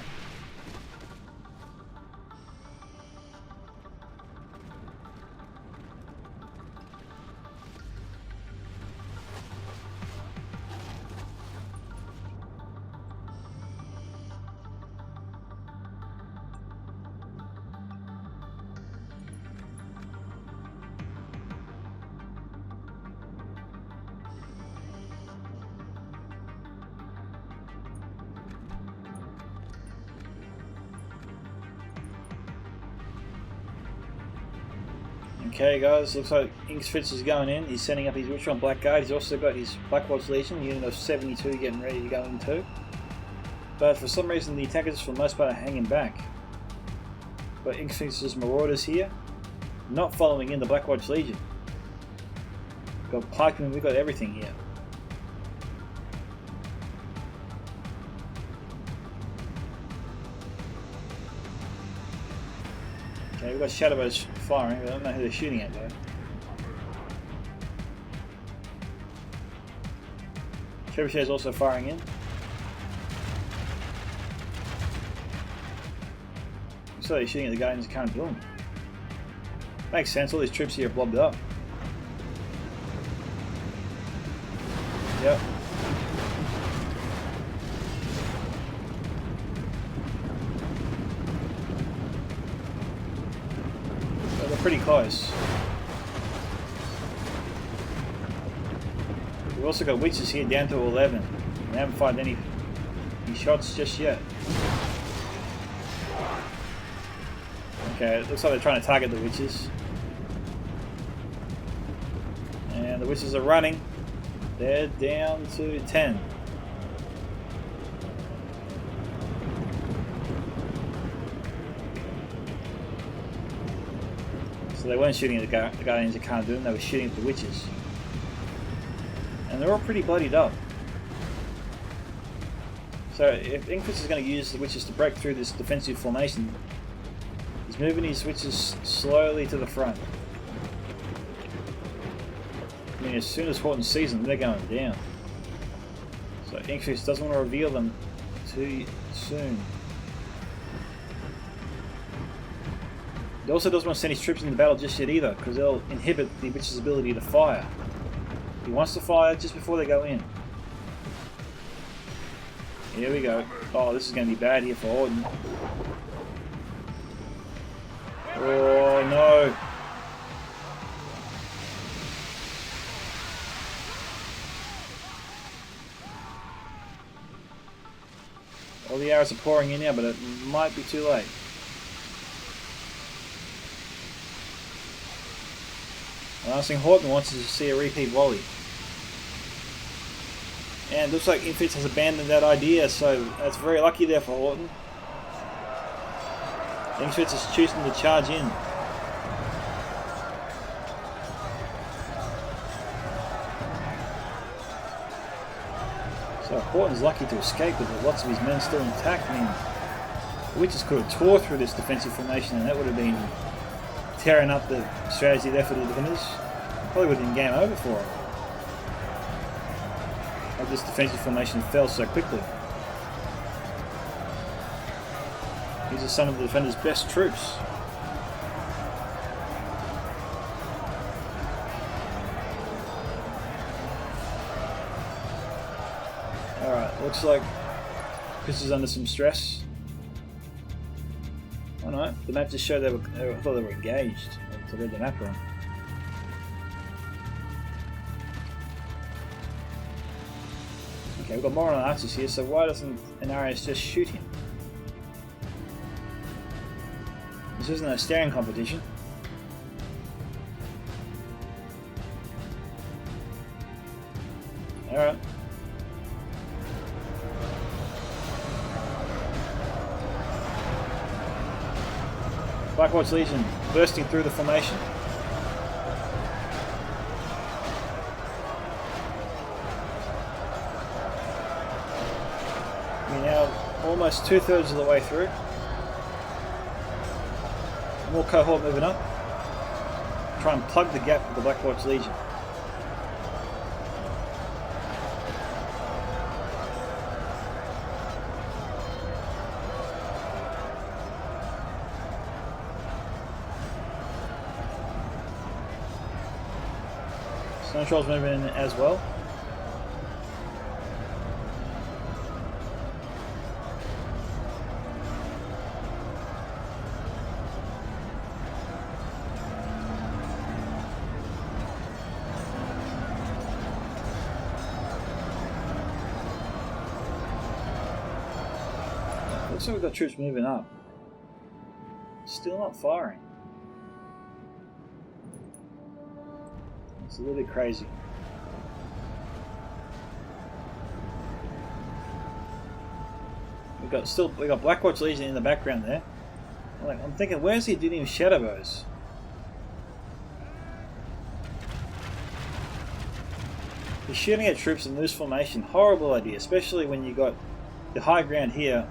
Okay guys, looks like Inksfitz is going in. He's sending up his Witcher on Blackguard. He's also got his Blackwatch Legion, unit of 72 getting ready to go in too. But for some reason the attackers for the most part are hanging back. But Inksfitz's Marauders here, not following in the Blackwatch Legion. We've got pikemen, we've got everything here. Okay, we've got Shadowbows firing, but I don't know who they're shooting at though. Trebuchet's also firing in. So they're shooting at the Guardians of Khaldun. Makes sense, all these troops here are blobbed up. Yep. Pretty close. We've also got Witches here down to 11. We haven't fired any shots just yet. Okay, it looks like they're trying to target the Witches. And the Witches are running. They're down to 10. So they weren't shooting at the Guardians of Khaldun, they were shooting at the Witches. And they're all pretty bloodied up. So if Inquis is going to use the Witches to break through this defensive formation, he's moving his Witches slowly to the front. I mean, as soon as Horton sees them, they're going down. So Inquis doesn't want to reveal them too soon. He also doesn't want to send his troops into battle just yet either, because they'll inhibit the Witch's ability to fire. He wants to fire just before they go in. Here we go. Oh, this is going to be bad here for Horton. Oh no! All the arrows are pouring in now, but it might be too late. The last thing Horton wants is to see a repeat volley. And it looks like Infitz has abandoned that idea, so that's very lucky there for Horton. Infitz is choosing to charge in. So Horton's lucky to escape with lots of his men still intact. I mean, the Witches could have tore through this defensive formation and that would have been tearing up the strategy there for the defenders. Probably would have been game over for them. But this defensive formation fell so quickly. These are some of the defenders' best troops. Alright, looks like Chris is under some stress. Oh no, the map just showed I thought they were engaged. I read the map wrong. Okay, we've got more on archers here, so why doesn't Anarius just shoot him? This isn't a staring competition. Alright. Blackwater's Legion bursting through the formation. We're now almost 2/3 of the way through. More cohort moving up. Try and plug the gap with the Blackwater's Legion. Snow Troll's moving in as well. Looks like we've got troops moving up. Still not firing. It's a little bit crazy. We got Blackwater's Legion in the background there. I'm thinking, where's he doing his shadow bows? He's shooting at troops in loose formation. Horrible idea, especially when you got the high ground here.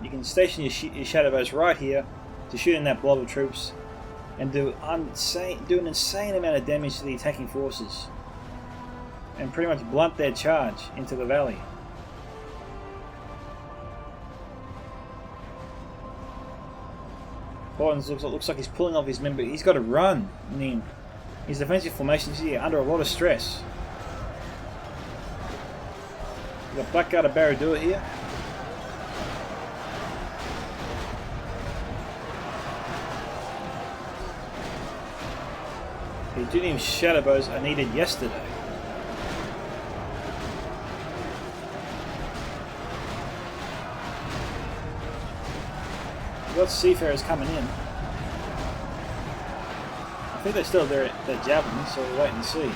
You can station your shadow bows right here to shoot in that blob of troops and do an insane amount of damage to the attacking forces and pretty much blunt their charge into the valley. Hortons looks like he's pulling off his men, but he's got to run. I mean, his defensive formation is here under a lot of stress. We've got Blackguard of Barad-dûr here. The Dunium shadow bows are needed yesterday. We've got seafarers coming in. I think they're still there at their javelins, so we'll wait and see.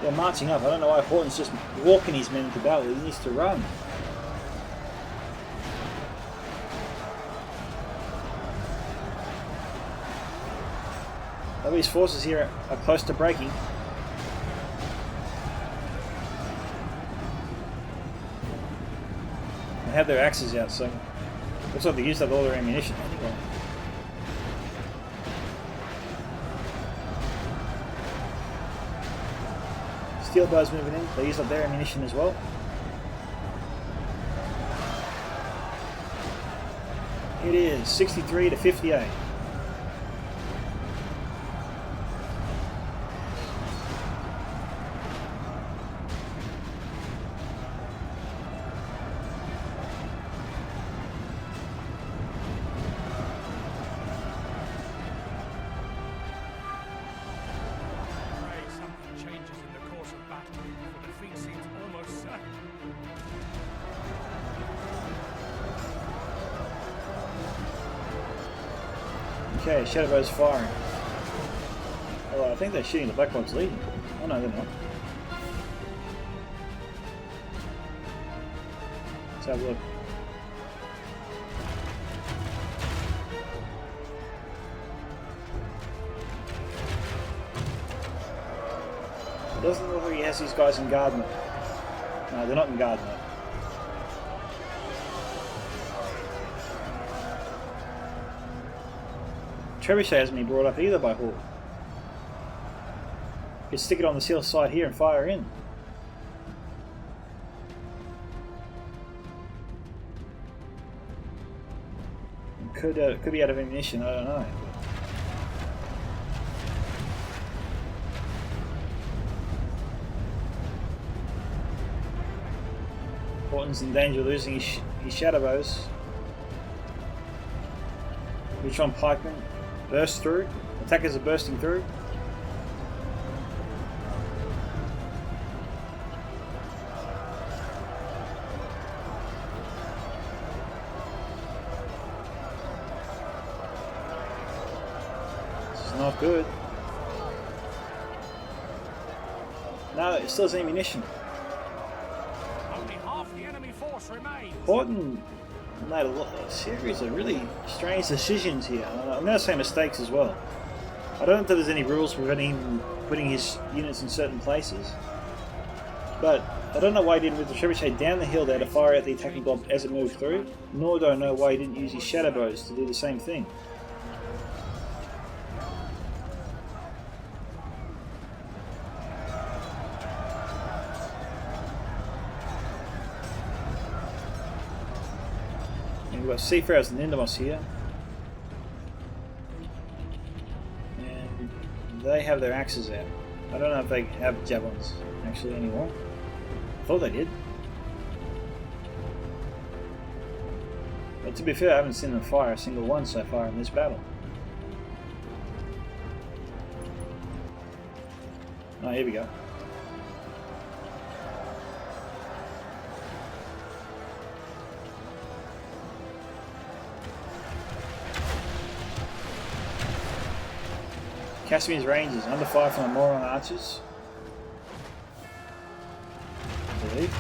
They're marching up. I don't know why Horton's just walking his men into battle. He needs to run. These forces here are close to breaking. They have their axes out, so looks like they used up all their ammunition anyway. Steel bows moving in, they used up their ammunition as well. It is 63 to 58. Okay, Shadowbow's firing. Oh, I think they're shooting the Blackwater's Legion. Oh no, they're not. Let's have a look. It doesn't look like he has these guys in guard mode. No, they're not in guard mode. Trebuchet hasn't been brought up either by Horde. You can stick it on the seal side here and fire in. It could be out of ammunition, I don't know. Horton's in danger of losing his shadow bows. Recon pikemen burst through. Attackers are bursting through. This is not good. No, it still has ammunition. Only half the enemy force remains. Horton made a series of really strange decisions here. I'm going to say mistakes as well. I don't know if there's any rules preventing him putting his units in certain places, but I don't know why he didn't move the trebuchet down the hill there to fire out the attacking blob as it moved through, nor do I know why he didn't use his shadow bows to do the same thing. And we've got Seafarers and Nindamos here, and they have their axes out. I don't know if they have javelins actually anymore. I thought they did. But to be fair, I haven't seen them fire a single one so far in this battle. Oh, here we go. Casimir's range is under fire from the Moron archers. I believe.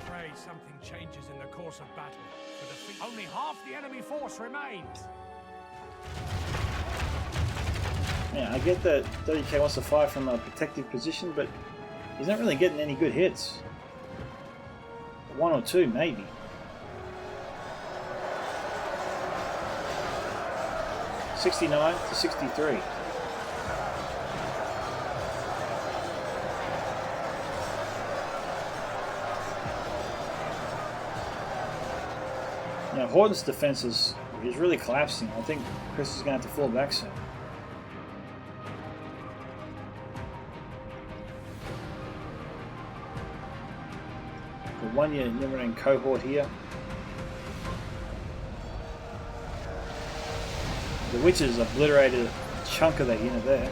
Pray something changes in the course of battle. For defeat, only half the enemy force remains. Yeah, I get that 30k wants to fire from a protective position, but he's not really getting any good hits. One or two, maybe. $69 to $63. Now, Horton's defense is really collapsing. I think Chris is going to have to fall back soon. The 1 year Nimrin cohort here. The witches obliterated a chunk of that unit there.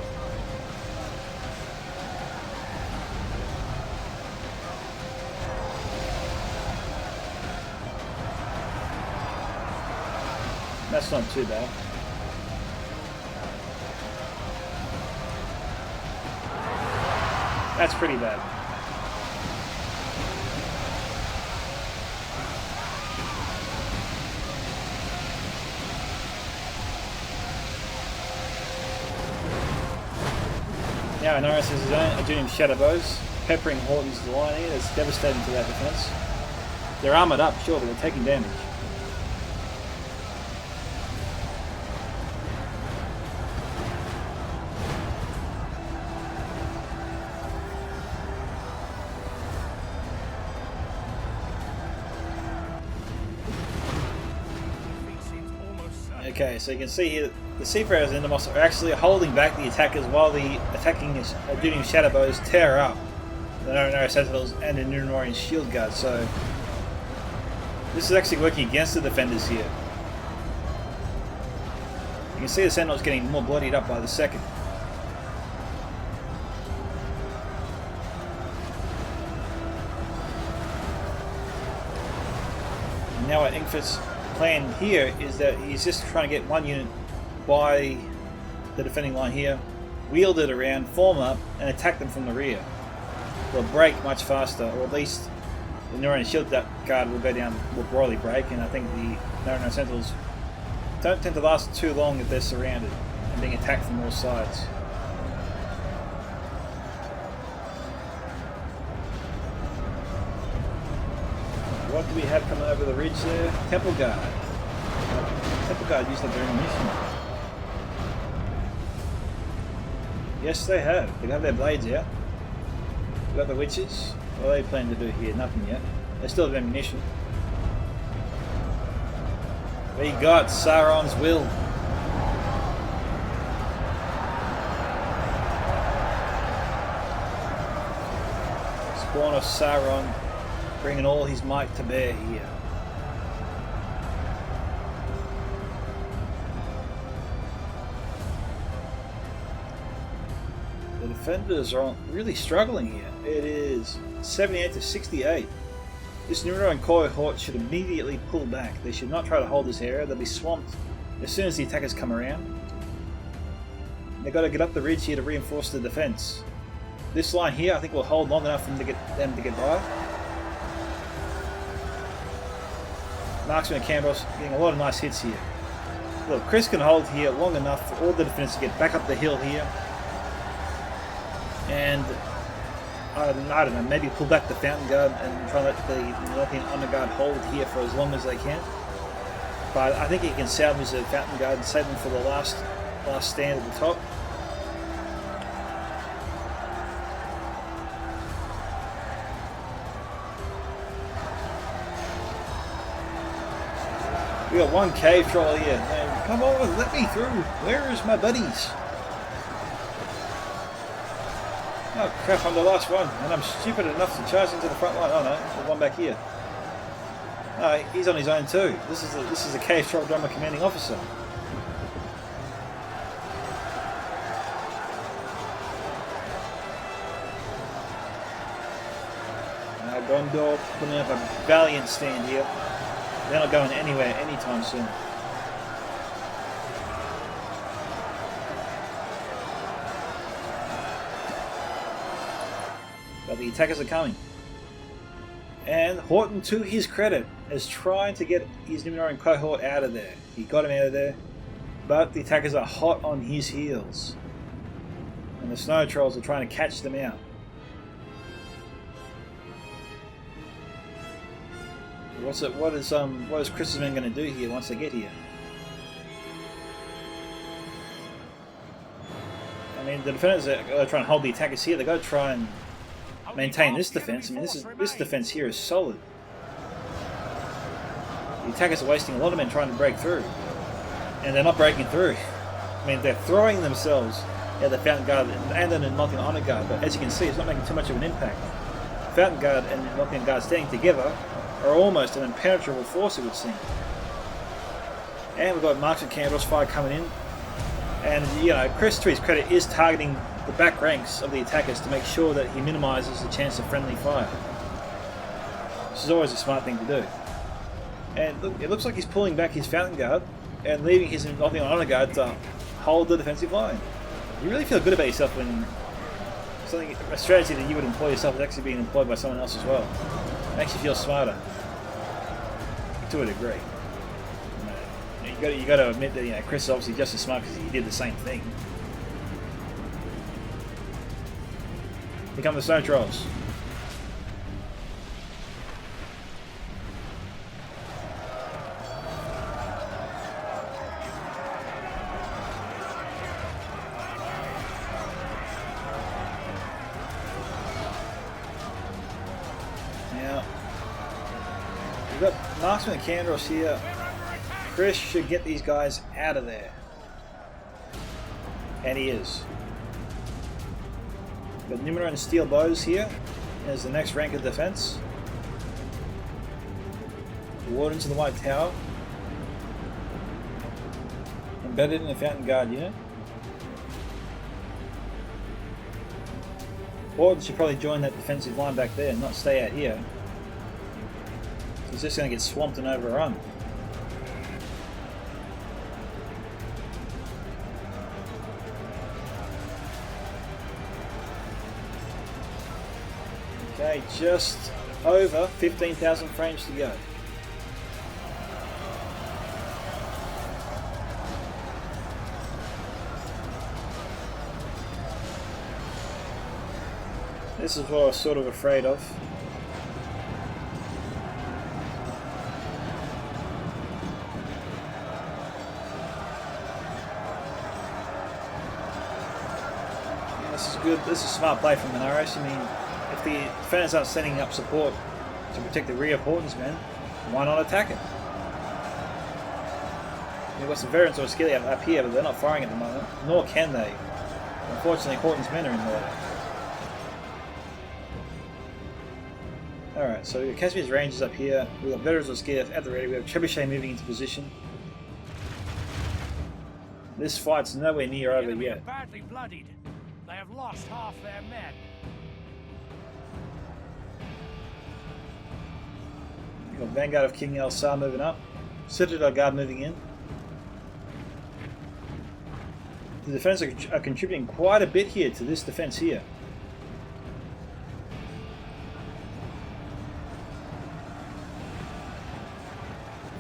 That's not too bad. That's pretty bad. Now Norris has his own doing shadow bows, peppering Horton's line here. That's devastating to that defense. They're armored up, sure, but they're taking damage. Okay, so you can see here the Seafarers and Nindamos are actually holding back the attackers while the attacking Dunedain shadow bows tear up the Narrow Sentinels and the Numenorian shield guard. So this is actually working against the defenders here. You can see the Sentinels getting more bloodied up by the second. And now what Ingfit's plan here is that he's just trying to get one unit by the defending line here, wield it around, form up, and attack them from the rear. They'll break much faster, or at least the Numenorian shield guard will go down, will broadly break, and I think the Narrow Sentinels don't tend to last too long if they're surrounded and being attacked from all sides. What do we have coming over the ridge there? Temple Guard. Temple Guard used up their ammunition. Yes, they have. They have their blades out. We've got the witches. What are they planning to do here? Nothing yet. They still have ammunition. We got Sauron's will. Spawn of Sauron, bringing all his might to bear here. The defenders are really struggling here. It is 78 to 68. This Numenorian cohort should immediately pull back. They should not try to hold this area. They'll be swamped as soon as the attackers come around. They've got to get up the ridge here to reinforce the defense. This line here I think will hold long enough for them to get by. Marksman and Cambros getting a lot of nice hits here. Look, Chris can hold here long enough for all the defenders to get back up the hill here. And I don't know, maybe pull back the Fountain Guard and try and let the European Honor Guard hold here for as long as they can. But I think he can salvage the Fountain Guard and save them for the last stand at the top. We got one cave troll here. Man, come on, let me through. Where is my buddies? Oh crap, I'm the last one, and I'm stupid enough to charge into the front line. Oh no, there's one back here. Oh, he's on his own too. This is a cave troll drummer commanding officer. Gondor putting up a valiant stand here. They're not going anywhere anytime soon. But the attackers are coming. And Horton, to his credit, is trying to get his Numenorean cohort out of there. He got him out of there, but the attackers are hot on his heels. And the snow trolls are trying to catch them out. What is Chris's men going to do here once they get here? I mean, the defenders are trying to hold the attackers here. They've got to try and maintain this defense. I mean, this defense here is solid. The attackers are wasting a lot of men trying to break through, and they're not breaking through. I mean, they're throwing themselves at the Fountain Guard and then the Nothian Honor Guard, but as you can see, it's not making too much of an impact. Fountain Guard and Nothian Guard standing together are almost an impenetrable force, it would seem. And we've got Marksman Candles fire coming in. And, you know, Chris, to his credit, is targeting the back ranks of the attackers to make sure that he minimises the chance of friendly fire. This is always a smart thing to do. And look, it looks like he's pulling back his Fountain Guard and leaving his Nothian Honor Guard to hold the defensive line. You really feel good about yourself when a strategy that you would employ yourself is actually being employed by someone else as well. It makes you feel smarter. To a degree. You got to admit that, you know, Chris is obviously just as smart because he did the same thing. Here come the snow trolls. Now, we've got Marksman and Candros here. Chris should get these guys out of there. And he is. We've got Numenorean steel bows here as the next rank of defense. Wardens of the White Tower. Embedded in the Fountain Guard unit. Wardens should probably join that defensive line back there and not stay out here. He's just going to get swamped and overrun. Okay, just over 15,000 frames to go. This is what I was sort of afraid of. Yeah, this is good. This is a smart play from Minaris. I mean, if the defenders aren't setting up support to protect the rear of Horton's men, why not attack it? We've got some veterans who are skilly up here, but they're not firing at the moment, nor can they. Unfortunately, Horton's men are in there. Alright, so we've got Casimir's Rangers up here, we've got veterans who are skilly at the ready, we have Trebuchet moving into position. This fight's nowhere near over yet. Badly bloodied. They have lost half their men. We've got Vanguard of King Elsar moving up. Citadel Guard moving in. The defenders are contributing quite a bit here to this defense here.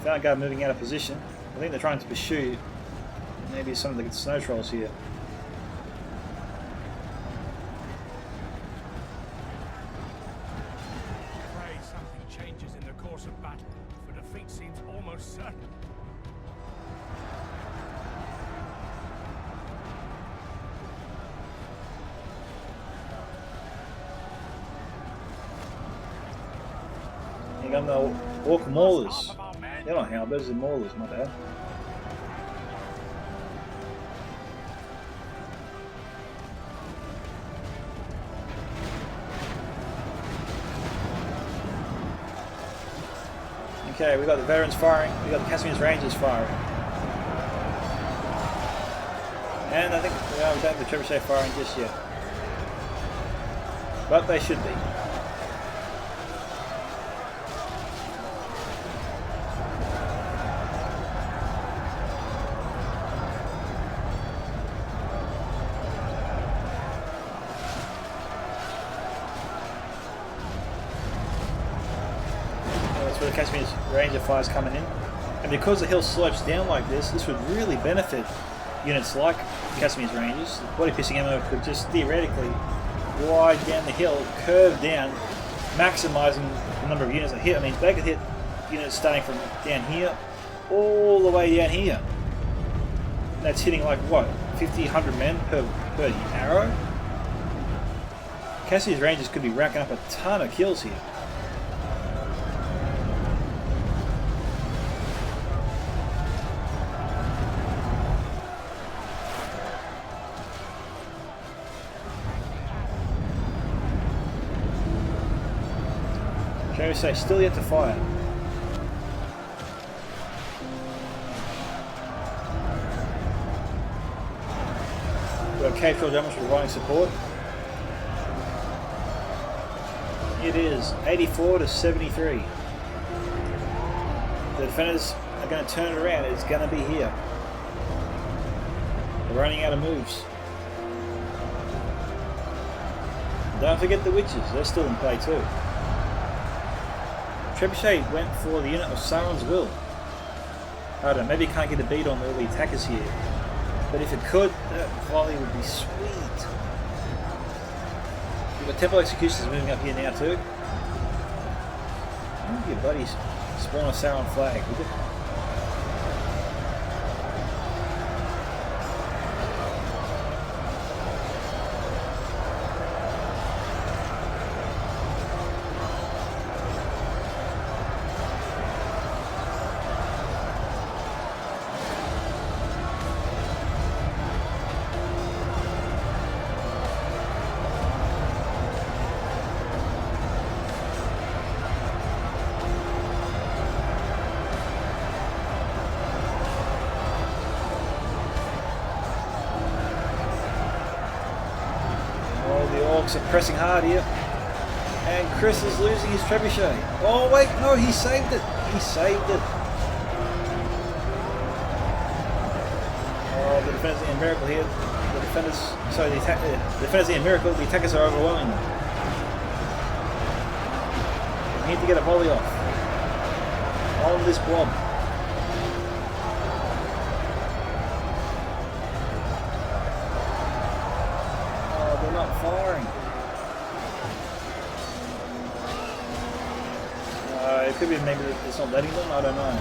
Found a guy moving out of position. I think they're trying to pursue maybe some of the snow trolls here. Pray something changes in the course of battle, for defeat seems almost certain. You got the Orc Maulers. They're not halberds, they're Maulers, my bad. Okay, we got the veterans firing, we got the Casimirs Rangers firing. And I think we don't have the trebuchet firing just yet. But they should be. The Casimirs Ranger fire's coming in, and because the hill slopes down like this would really benefit units like Casimirs Rangers. The body piercing ammo could just theoretically glide down the hill, curve down, maximising the number of units that hit. I mean, they could hit units starting from down here all the way down here. And that's hitting like what, 50, 100 men per arrow? Casimirs Rangers could be racking up a ton of kills here. Say still yet to fire. We've got Cape Troll damage providing support. It is 84 to 73. The defenders are going to turn it around. It's going to be here. They're running out of moves. Don't forget the witches. They're still in play too. Trebuchet went for the unit of Sauron's Will. I don't know, maybe it can't get a beat on the early attackers here. But if it could, that volley would be sweet. We've got Temple Executioners moving up here now too. I wonder if your buddies spawn a Sauron flag, would you? Are pressing hard here, and Chris is losing his trebuchet. Oh wait, no, he saved it. He saved it. Oh, the defenders are in miracle here. The defenders, sorry, the defenders are in miracle. The attackers are overwhelming them. We need to get a volley off on this blob. Oh, they're not firing. It could be maybe it's not letting them, I don't know.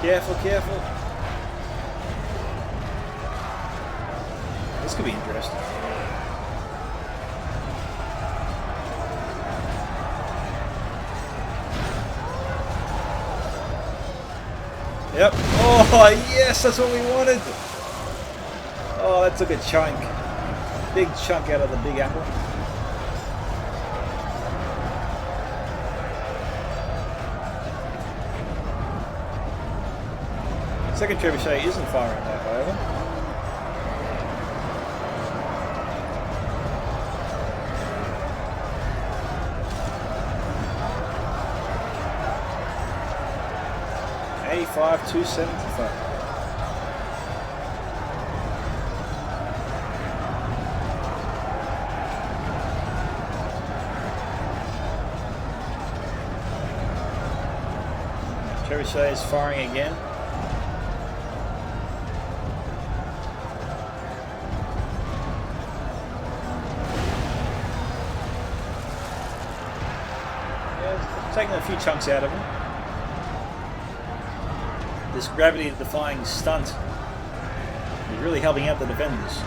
Careful, careful. This could be interesting. Yep. Oh, yes, that's what we wanted. Oh, that took a chunk. Big chunk out of the big apple. Second trebuchet isn't firing that, however. $85 to $75. Trebuchet is firing again. Yeah, taking a few chunks out of him. This gravity-defying stunt is really helping out the defenders.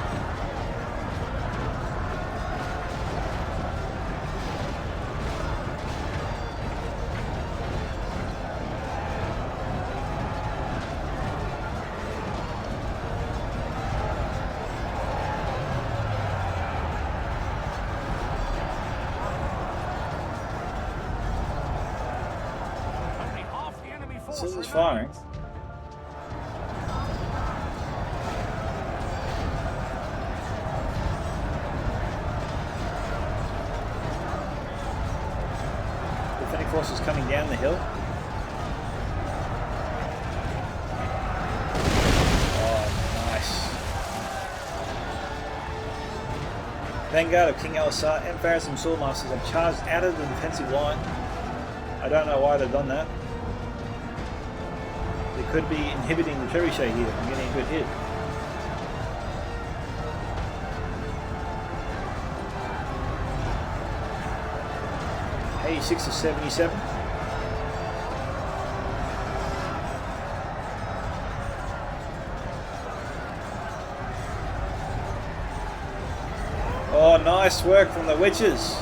Still just firing. Defending forces coming down the hill. Oh, nice. Vanguard of King Elisar and Pharazim Swordmasters have charged out of the defensive line. I don't know why they've done that. They could be inhibiting the trebuchet here from getting a good hit. $86 to 77. Oh, nice work from the witches.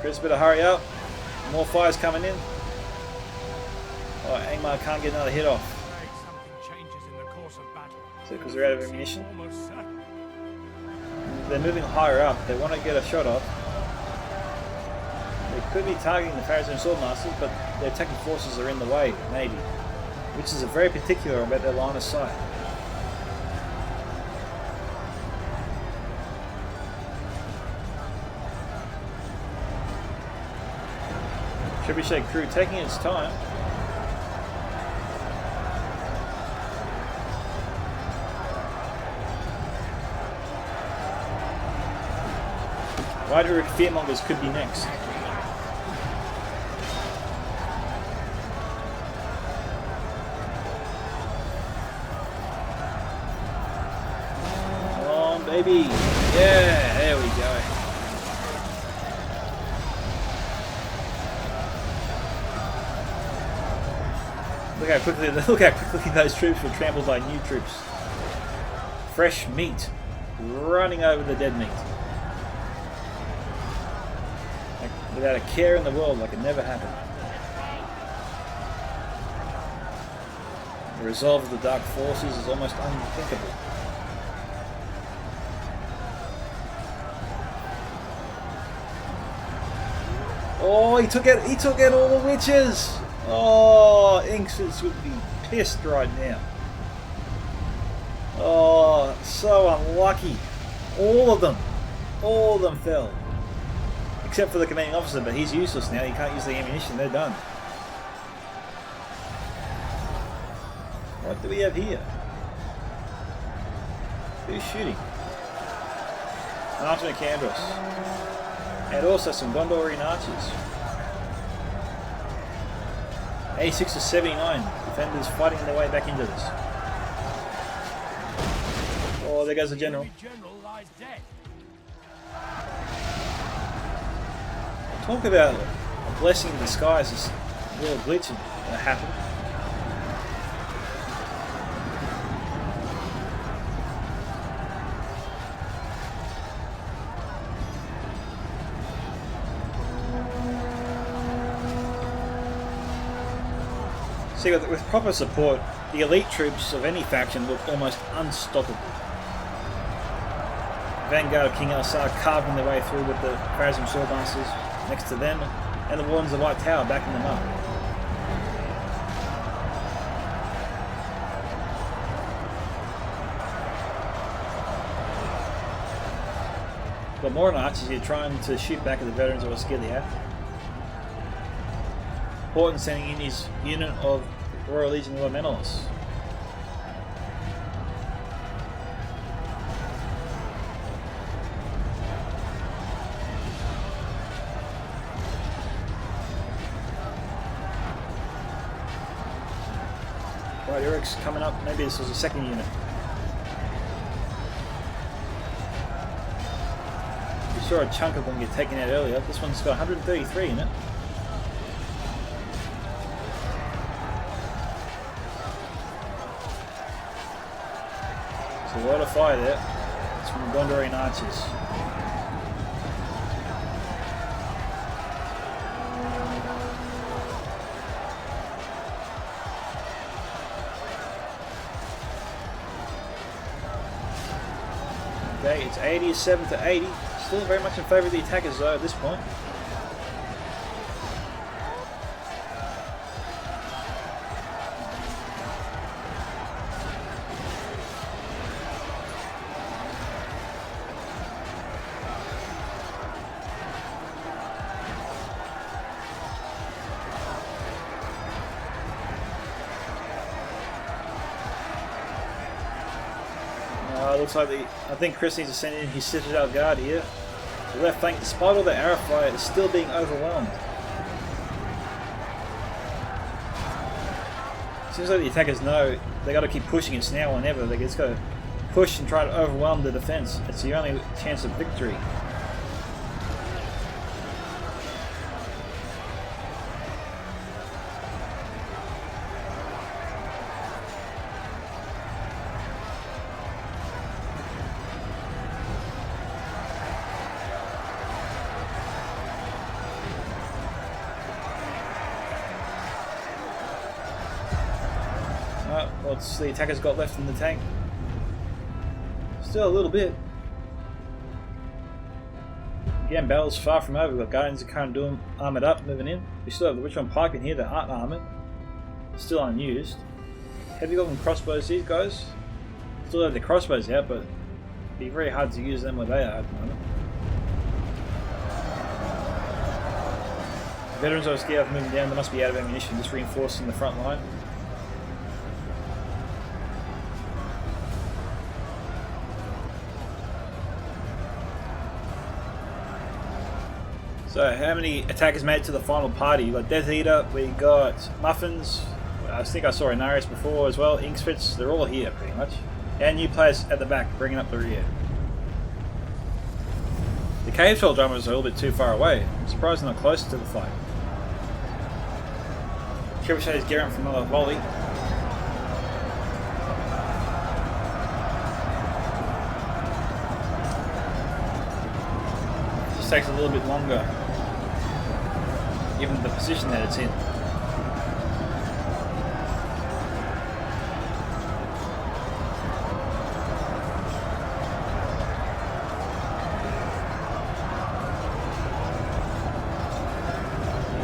Chris, better hurry up. More fires coming in. Oh, Angmar can't get another hit off. Is it because they're out of ammunition? They're moving higher up. They want to get a shot off. They could be targeting the Pharazim Swordmasters, but their attacking forces are in the way, maybe. Which is very particular about their line of sight. Trebuchet crew taking its time. Rider Fearmongers could be next. Come on, baby. Yeah, there we go. Look how quickly those troops were trampled by new troops. Fresh meat running over the dead meat. Like, without a care in the world, like it never happened. The resolve of the Dark Forces is almost unthinkable. Oh, he took out all the witches! Oh, Inksys would be pissed right now. Oh, so unlucky. All of them fell. Except for the commanding officer, but he's useless now. He can't use the ammunition. They're done. What do we have here? Who's shooting? An Archmage Candros. And also some Gondorian archers. 86 to 79. Defenders fighting their way back into this. Oh, there goes the general. Talk about a blessing in disguise. This little glitch that happened. See, with proper support, the elite troops of any faction look almost unstoppable. Vanguard of King Elisar carving their way through with the Pharazim Swordmasters next to them, and the Wardens of the White Tower backing them up. But more archers here trying to shoot back at the veterans of Osgiliath. Horton sending in his unit of Royal Legion of Menelaus. Right, Eric's coming up. Maybe this was a second unit. We saw a chunk of them get taken out earlier. This one's got 133 in it. A lot of fire there. It's from the Gondorian archers. Okay, it's 87 to 80. Still very much in favour of the attackers though at this point. Looks like I think Chris needs to send in his Citadel Guard here. The left flank, despite all the arrow fire, is still being overwhelmed. Seems like the attackers know they got to keep pushing. It's now or never. They just got to push and try to overwhelm the defense. It's the only chance of victory. What's the attackers got left in the tank? Still a little bit. Again, battle's far from over. We've got Guardians of Khan doing armoured up, moving in. We still have the Richmond Pike in here that aren't armoured. Still unused. Heavy Golden crossbows, these guys. Still have their crossbows out, but it'd be very hard to use them where they are at the moment. Veterans are scared of moving down. They must be out of ammunition, just reinforcing the front line. So how many attackers made it to the final party? We got Death Eater, we got Muffins, I think I saw Inarius before as well, Inkspits, they're all here pretty much. And new players at the back, bringing up the rear. The Cave Troll Drummers are a little bit too far away. I'm surprised they're not closer to the fight. Trebuchet's gearing up for another volley. Just takes a little bit longer, given the position that it's in.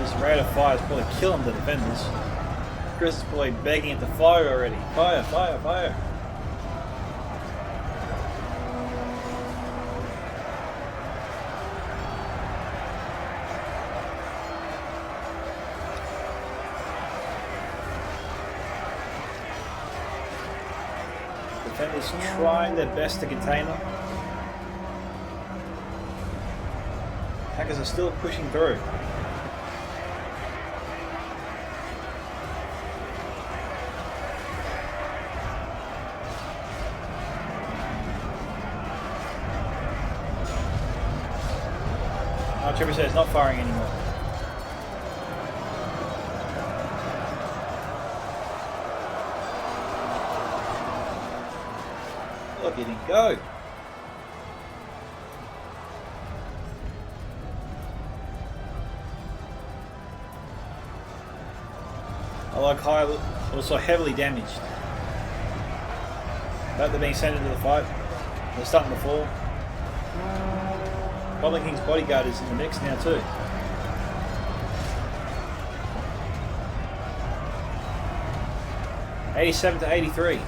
This rate of fire is probably killing the defenders. Chris is probably begging it to fire already. Fire, fire, fire. Defenders trying their best to contain them. Attackers are still pushing through. Trebuchet is not firing anymore. Look at him go. I like high, also heavily damaged. But they're being sent into the fight. They're starting to fall. Goblin King's bodyguard is in the mix now too. $87 to 83.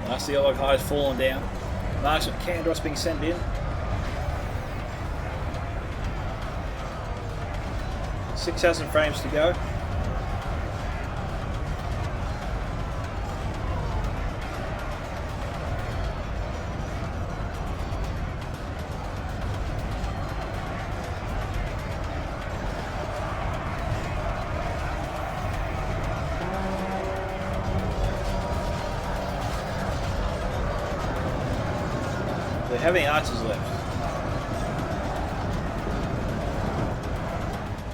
Last the yellow high is falling down. Marks of Candros being sent in. 6,000 frames to go. they have any archers left?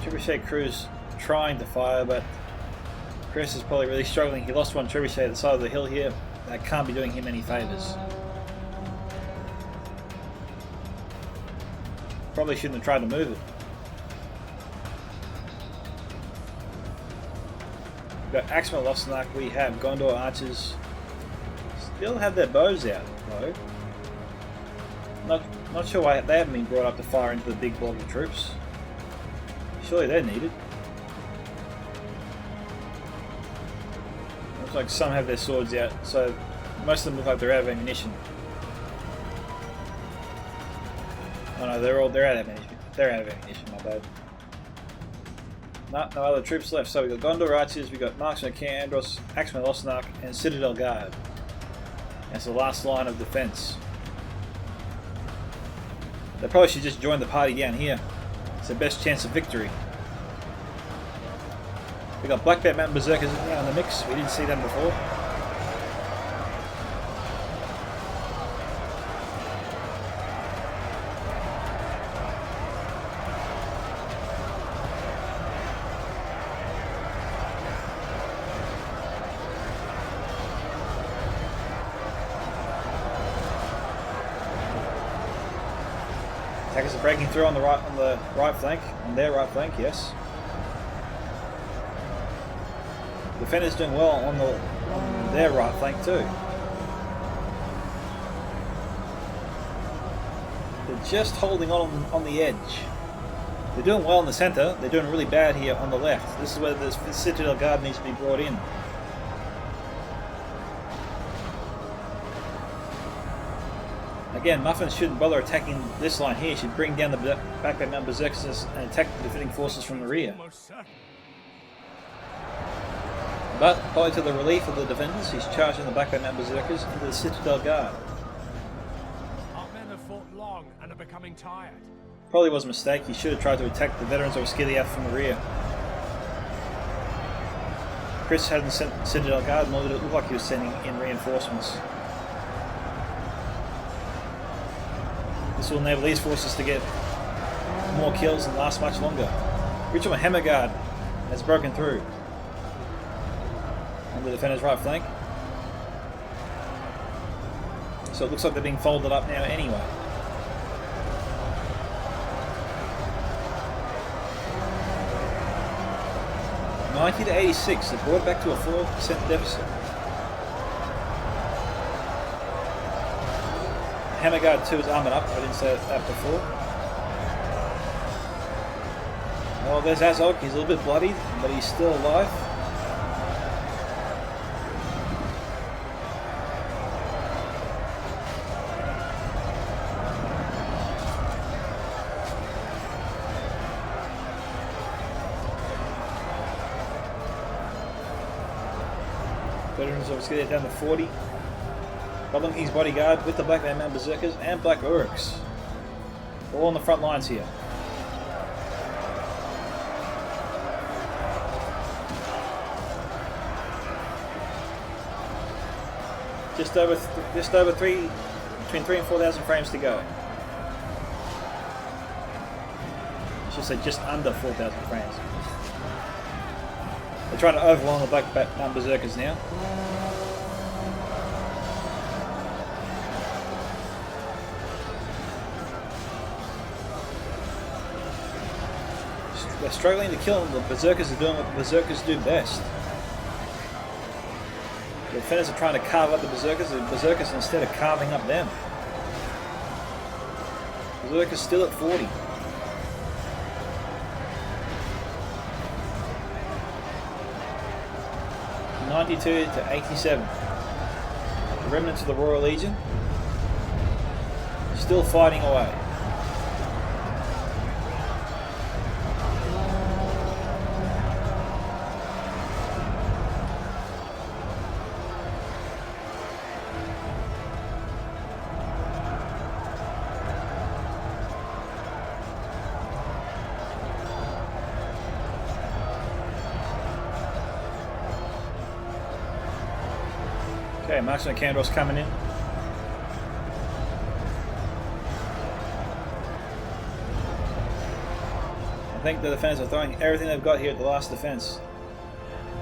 Trebuchet crew's trying to fire, but Chris is probably really struggling. He lost one trebuchet at the side of the hill here. That can't be doing him any favours. Probably shouldn't have tried to move it. We've got Axeman Losnak, we have Gondor archers. Still have their bows out though. Not sure why they haven't been brought up to fire into the big blob of troops. Surely they're needed. Looks like some have their swords out, so most of them look like they're out of ammunition. Oh no, they're out of ammunition. They're out of ammunition, my bad. No other troops left. So we've got Gondor archers, we've got Marksman Andros, Axeman Losnak, and Citadel Guard. That's the last line of defense. They probably should just join the party down here. It's their best chance of victory. We've got Black Bear Mountain Berserkers now in the mix. We didn't see them before. Attackers are breaking through on the right flank, on their right flank, yes. Defenders doing well on their right flank too. They're just holding on the edge. They're doing well in the centre. They're doing really bad here on the left. This is where the Citadel Guard needs to be brought in. Again, Muffins shouldn't bother attacking this line here. He should bring down the back by Mount Berserkers and attack the defending forces from the rear. But, probably to the relief of the defenders, he's charging the back by Mount Berserkers into the Citadel Guard. Our men have fought long and are becoming tired. Probably was a mistake. He should have tried to attack the veterans that were skilly out from the rear. Chris hadn't sent Citadel Guard, nor did it look like he was sending in reinforcements. This will enable these forces to get more kills and last much longer. Ritual Hammer Guard has broken through on the defender's right flank. So it looks like they're being folded up now anyway. $90 to 86, they brought it back to a 4% deficit. Hammer Guard 2 is armoured up, I didn't say that before. Oh, there's Azog, he's a little bit bloodied, but he's still alive. Veterans obviously get down to 40. Goblin King's bodyguard with the Black Man Mountain Berserkers and Black Uruks. All on the front lines here. Just over between 3 and 4,000 frames to go. I should say just under 4,000 frames. They're trying to overwhelm the Black Mountain Berserkers now. They're struggling to kill them. The Berserkers are doing what the Berserkers do best. The defenders are trying to carve up the Berserkers instead are carving up them. Berserkers still at 40. $92 to 87. The remnants of the Royal Legion still fighting away. Okay, Marksman Candros coming in. think the defenders are throwing everything they've got here at the last defense.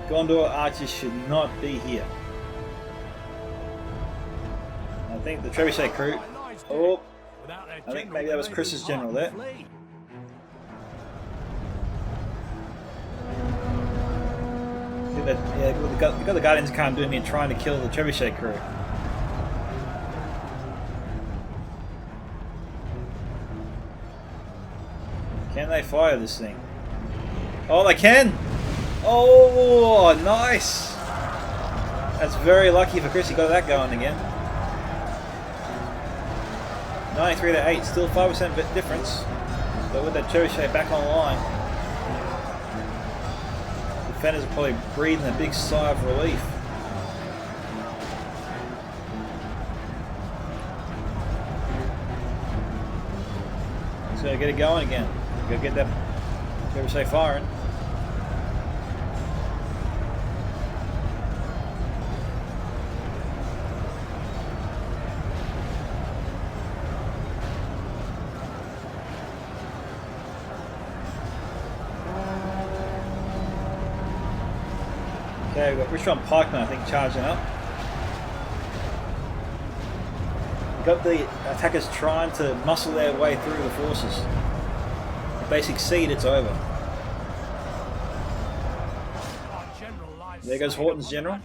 Gondor archers should not be here. I think the trebuchet crew. Oh, I think maybe that was Chris's general there. I think that, yeah, we've got the Guardians can't do me and trying to kill the trebuchet crew. Can they fire this thing? Oh, they can! Oh, nice! That's very lucky for Chris. He got that going again. 93 to 8, still 5% difference. But with that trebuchet back online, defenders are probably breathing a big sigh of relief. Just gotta get it going again. Gotta get that trebuchet firing. Okay, we've got Richmond Pikemen, I think, charging up. We've got the attackers trying to muscle their way through the forces. If they succeed, it's over. There goes Horton's general.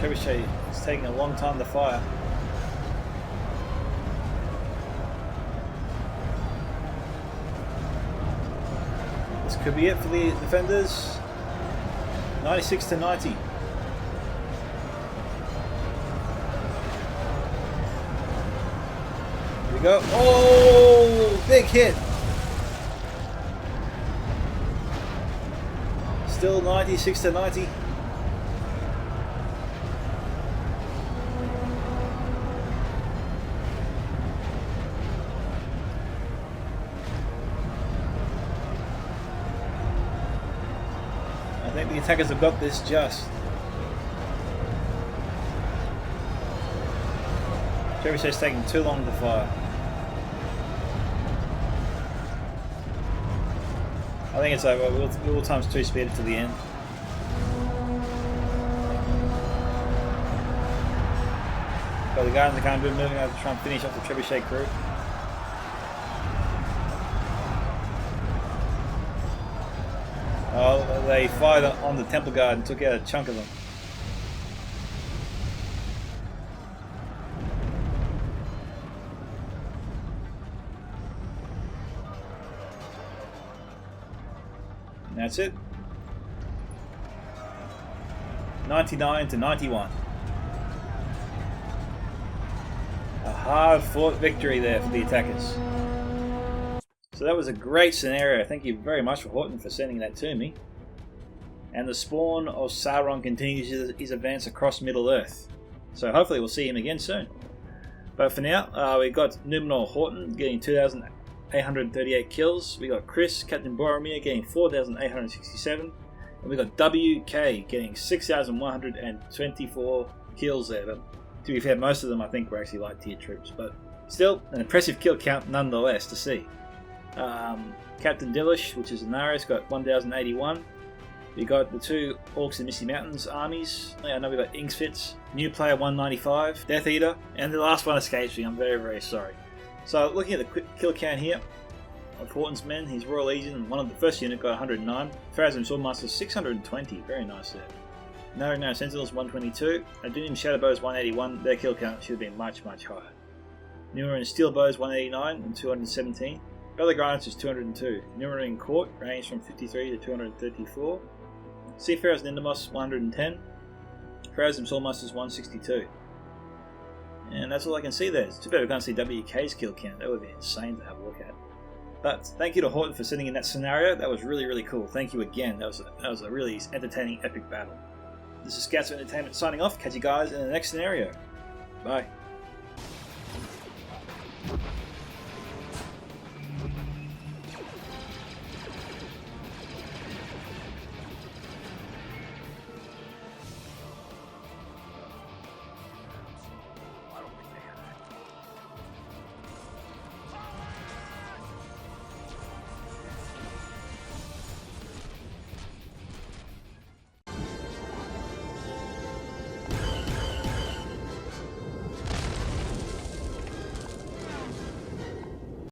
Trebuchet is taking a long time to fire. This could be it for the defenders. 96 to 90. Here we go. Oh, big hit. Still 96 to 90. I think the attackers have got this just. Trebuchet's taking too long to fire. I think it's over. We'll times 2 speed it to the end. Got the guys in the can't moving over to try and finish off the trebuchet crew. Oh, they fired on the temple guard and took out a chunk of them. And that's it. 99 to 91. A hard-fought victory there for the attackers. So that was a great scenario. Thank you very much for Horton for sending that to me. And the spawn of Sauron continues his advance across Middle-earth. So hopefully we'll see him again soon. But for now, we got Numenor Horton getting 2,838 kills. We got Chris, Captain Boromir, getting 4,867. And we got WK getting 6,124 kills there. But to be fair, most of them I think were actually light tier troops. But still, an impressive kill count nonetheless to see. Captain Dillish, which is Daenerys, got 1,081. We got the 2 Orcs in Misty Mountains armies. I know we got Inksfits, New Player 195, Death Eater, and the last one escapes me. I'm very, very sorry. So looking at the quick kill count here of Horton's men, his Royal Legion and one of the first unit got 109. Pharazim Swordmasters 620, very nice there. No Sentinels 122, Adunium Shadowbows 181. Their kill count should have been much, much higher. Numeran Steelbows 189 and 217. Belly Granites is 202. Numeran Court ranged from 53 to 234. Seafarers Nindamos 110. Pharazim Swordmasters 162. And that's all I can see there. It's too bad we can't see WK's kill count. That would be insane to have a look at. But thank you to Horton for sending in that scenario. That was really, really cool. Thank you again. That was a really entertaining, epic battle. This is Scouts of Entertainment signing off. Catch you guys in the next scenario. Bye.